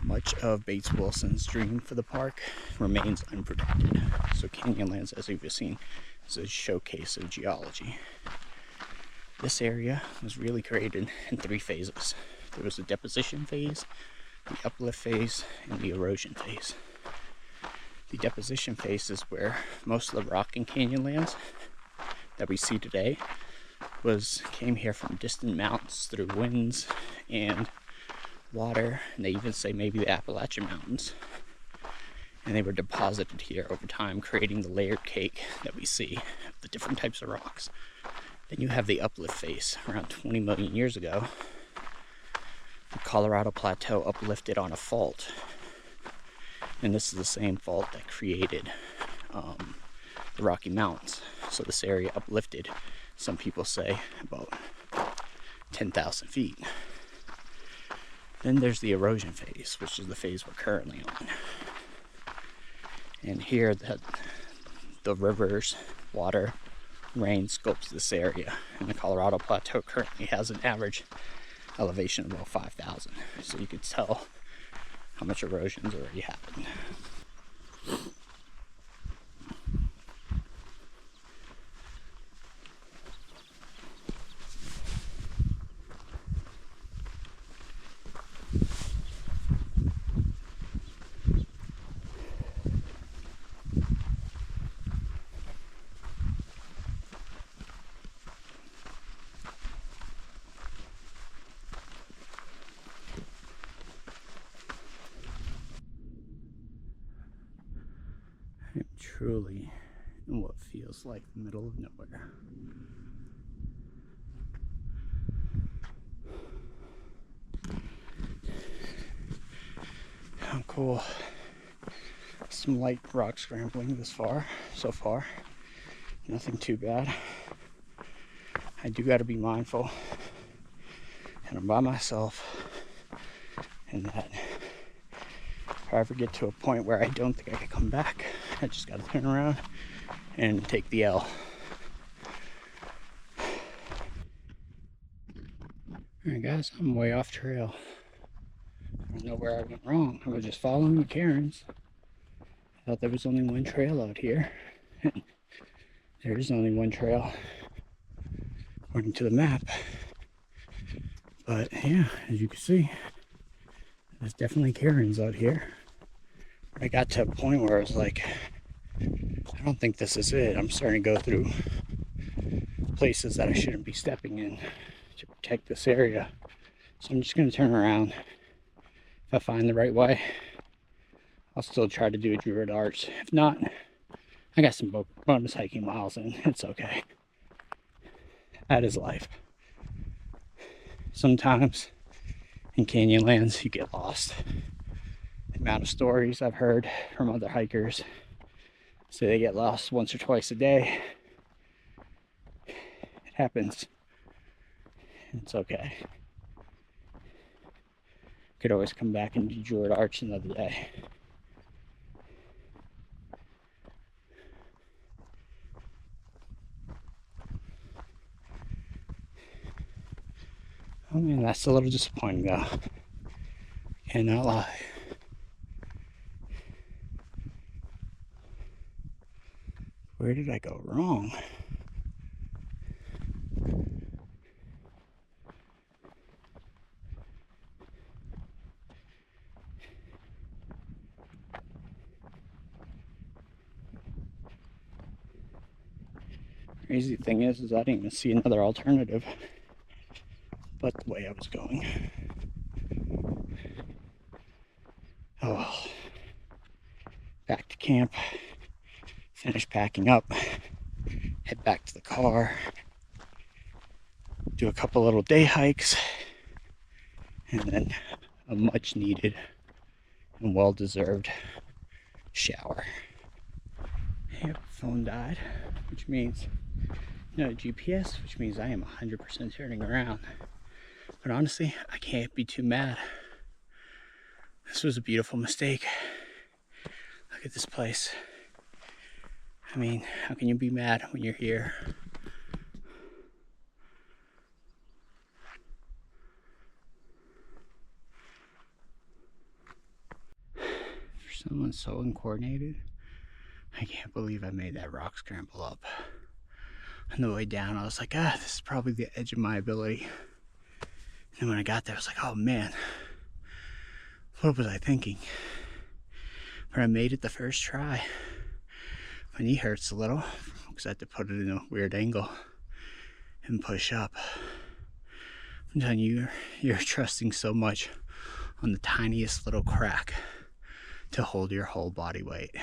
much of Bates Wilson's dream for the park remains unprotected. So Canyonlands, as you've seen, is a showcase of geology. This area was really created in 3 phases. There was the deposition phase, the uplift phase, and the erosion phase. The deposition phase is where most of the rock in Canyonlands that we see today came here from distant mountains through winds and water, and they even say maybe the Appalachian Mountains, and they were deposited here over time, creating the layered cake that we see, the different types of rocks. Then you have the uplift phase. Around 20 million years ago, the Colorado Plateau uplifted on a fault, and this is the same fault that created the Rocky Mountains. So this area uplifted, some people say, about 10,000 feet. Then there's the erosion phase, which is the phase we're currently on. And here the rivers, water, rain sculpts this area. And the Colorado Plateau currently has an average elevation of about 5,000. So you can tell how much erosion's already happened. I'm truly in what feels like the middle of nowhere. How cool. Some light rock scrambling so far. Nothing too bad. I do got to be mindful, and I'm by myself, and that if I ever get to a point where I don't think I can come back, I just got to turn around and take the L. Alright guys, I'm way off trail. I don't know where I went wrong. I was just following the cairns. I thought there was only one trail out here. There is only one trail according to the map. But yeah, as you can see, there's definitely cairns out here. I got to a point where I was like, I don't think this is it. I'm starting to go through places that I shouldn't be stepping in to protect this area. So I'm just going to turn around. If I find the right way, I'll still try to do a Druid Arch. If not, I got some bonus hiking miles in. It's okay. That is life. Sometimes in Canyonlands, you get lost. The amount of stories I've heard from other hikers So they get lost once or twice a day. It happens. It's okay. Could always come back and do Druid Arch another day. Oh man, that's a little disappointing though. Cannot lie. Where did I go wrong? Crazy thing is I didn't even see another alternative but the way I was going. Oh well. Back to camp. Finish packing up. Head back to the car. Do a couple little day hikes. And then a much needed and well deserved shower. Yep, phone died, which means no GPS, which means I am 100% turning around. But honestly, I can't be too mad. This was a beautiful mistake. Look at this place. I mean, how can you be mad when you're here? For someone so uncoordinated, I can't believe I made that rock scramble up. On the way down, I was like, this is probably the edge of my ability. And when I got there, I was like, oh man, what was I thinking? But I made it the first try. My knee hurts a little because I had to put it in a weird angle and push up. I'm telling you, you're trusting so much on the tiniest little crack to hold your whole body weight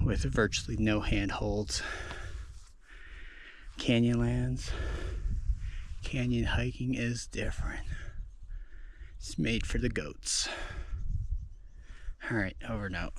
with virtually no handholds. Canyonlands, canyon hiking is different. It's made for the goats. All right, over and out.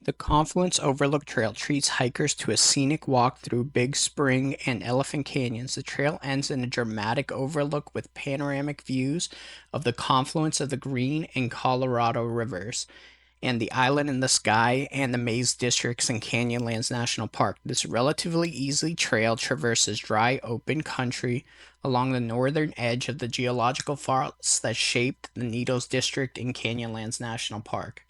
The Confluence Overlook Trail treats hikers to a scenic walk through Big Spring and Elephant Canyons. The trail ends in a dramatic overlook with panoramic views of the confluence of the Green and Colorado rivers and the Island in the Sky and the Maze Districts in Canyonlands National Park. This relatively easy trail traverses dry, open country along the northern edge of the geological faults that shaped the Needles District in Canyonlands National Park.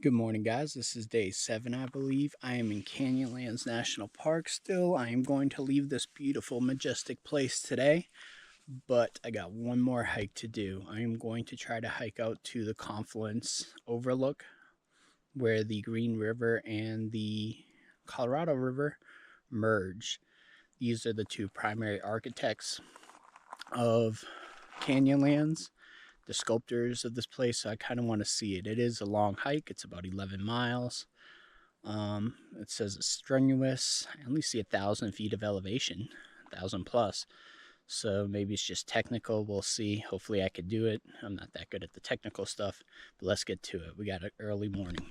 Good morning, guys. This is day 7, I believe. I am in Canyonlands National Park still. I am going to leave this beautiful, majestic place today, but I got one more hike to do. I am going to try to hike out to the Confluence Overlook, where the Green River and the Colorado River merge. These are the two primary architects of Canyonlands, the sculptors of this place, so I kind of want to see it. It is a long hike. It's about 11 miles. It says it's strenuous. I only see 1,000 feet of elevation, 1,000 plus. So maybe it's just technical. We'll see. Hopefully I could do it. I'm not that good at the technical stuff, but let's get to it. We got an early morning.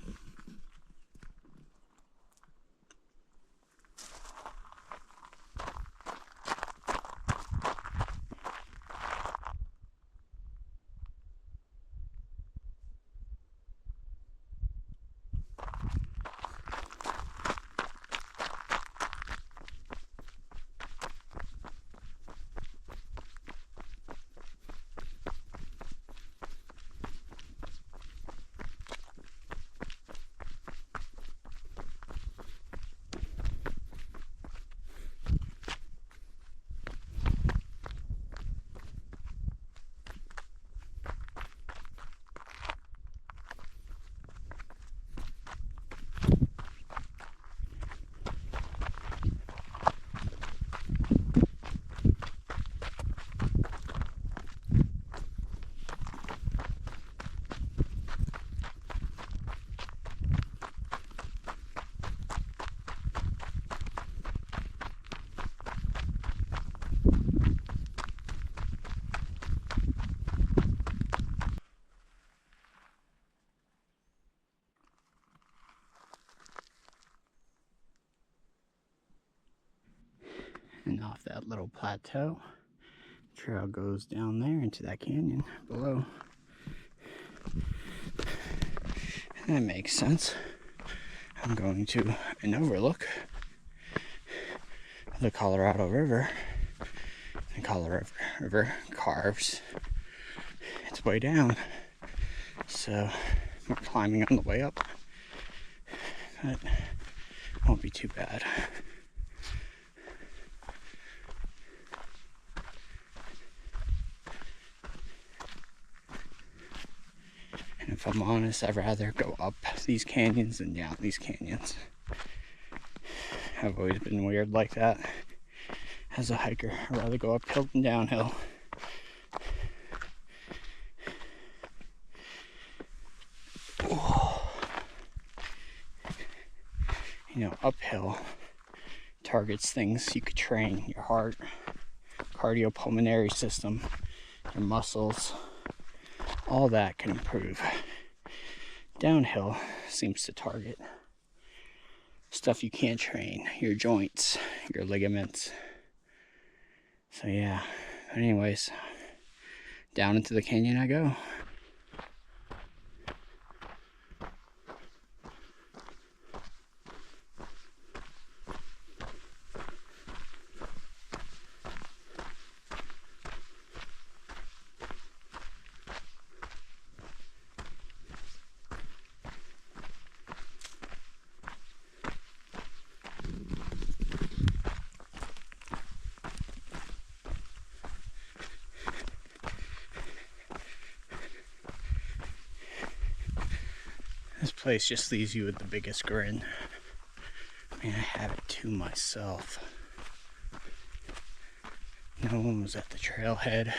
And off that little plateau, trail goes down there into that canyon below. That makes sense. I'm going to an overlook of the Colorado River. The Colorado River carves its way down. So we're climbing on the way up, but won't be too bad. And if I'm honest, I'd rather go up these canyons than down these canyons. I've always been weird like that as a hiker. I'd rather go uphill than downhill. You know, uphill targets things you could train: your heart, cardiopulmonary system, your muscles. All that can improve. Downhill seems to target stuff you can't train: your joints, your ligaments. So yeah, but anyways, down into the canyon I go. This place just leaves you with the biggest grin. I mean, I have it to myself. No one was at the trailhead.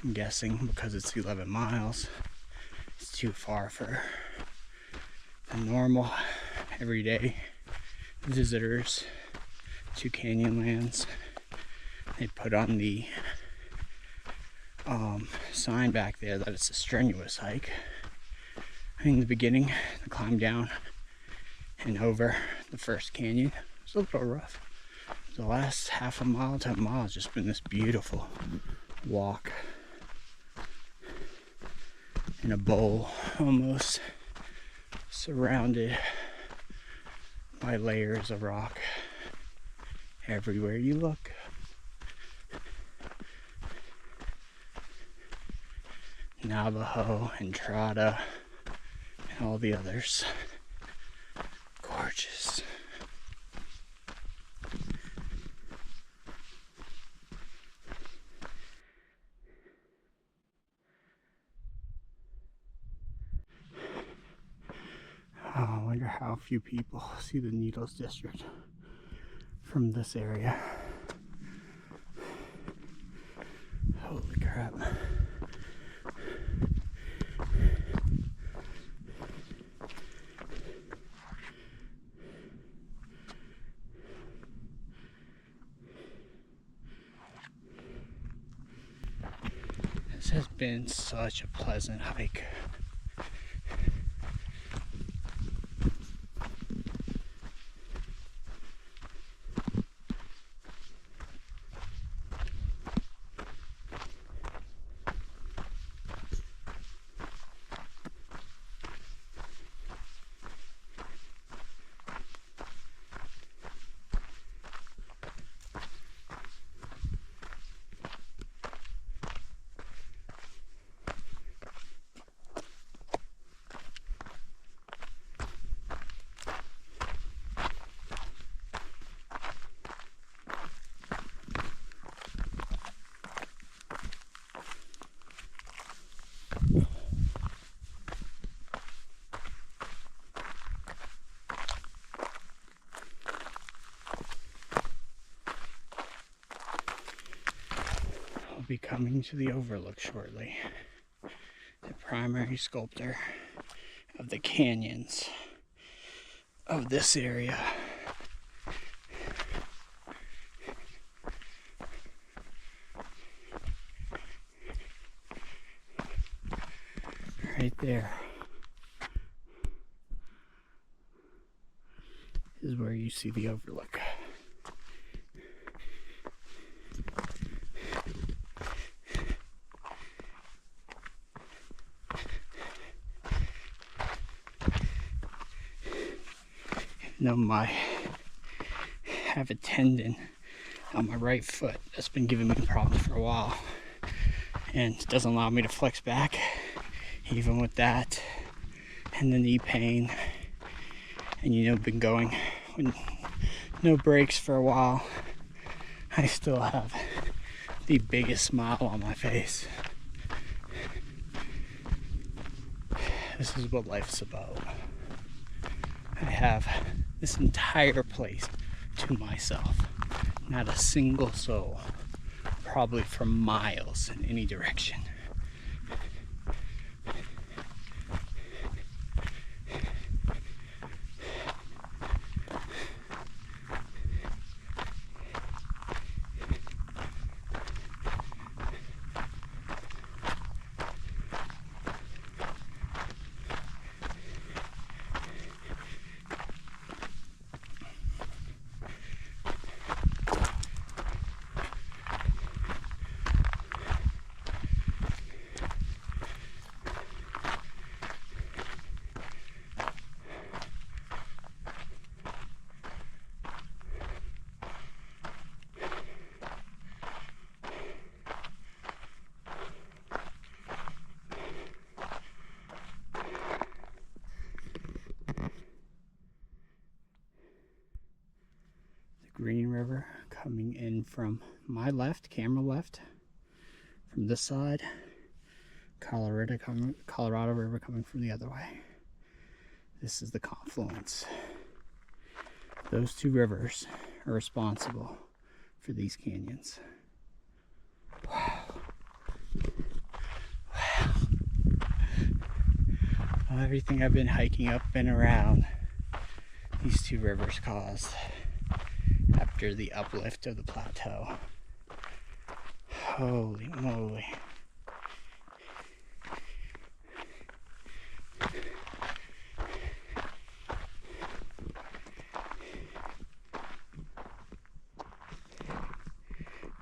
I'm guessing because it's 11 miles. It's too far for the normal, everyday visitors to Canyonlands. They put on the sign back there that it's a strenuous hike. In the beginning, the climb down and over the first canyon was a little rough. The last half a mile to a mile has just been this beautiful walk in a bowl, almost surrounded by layers of rock everywhere you look. Navajo, Entrada, and all the others. Gorgeous. Oh, I wonder how few people see the Needles District from this area. Holy crap. This has been such a pleasant hike. Be coming to the Overlook shortly. The primary sculptor of the canyons of this area. Right there is where you see the Overlook. I have a tendon on my right foot that's been giving me problems for a while, and it doesn't allow me to flex back even with that, and the knee pain, and been going with no breaks for a while. I still have the biggest smile on my face. This is what life's about. I have this entire place to myself. Not a single soul, probably for miles in any direction. Green River coming in from my left, camera left, from this side. Colorado River coming from the other way. This is the confluence. Those two rivers are responsible for these canyons. Wow. Wow. Well, everything I've been hiking up and around these two rivers caused after the uplift of the plateau. Holy moly.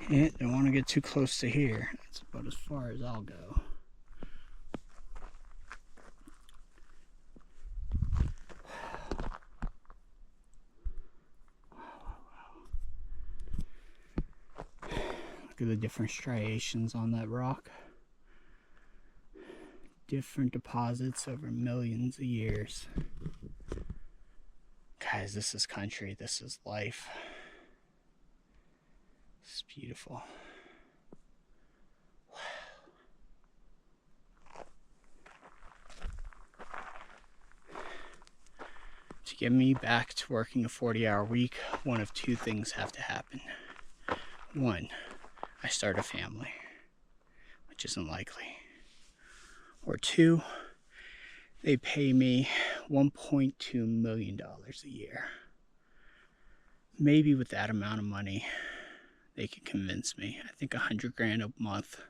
And don't want to get too close to here. That's about as far as I'll go. Look at the different striations on that rock. Different deposits over millions of years. Guys, this is country. This is life. It's beautiful. Wow. To get me back to working a 40-hour week, one of two things have to happen. One, I start a family, which isn't likely. Or two, they pay me $1.2 million a year. Maybe with that amount of money, they could convince me. I think $100,000 a month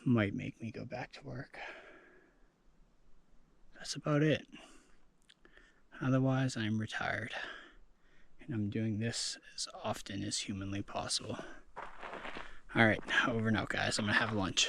might make me go back to work. That's about it. Otherwise, I'm retired. And I'm doing this as often as humanly possible. Alright, over and out, guys. I'm gonna have lunch.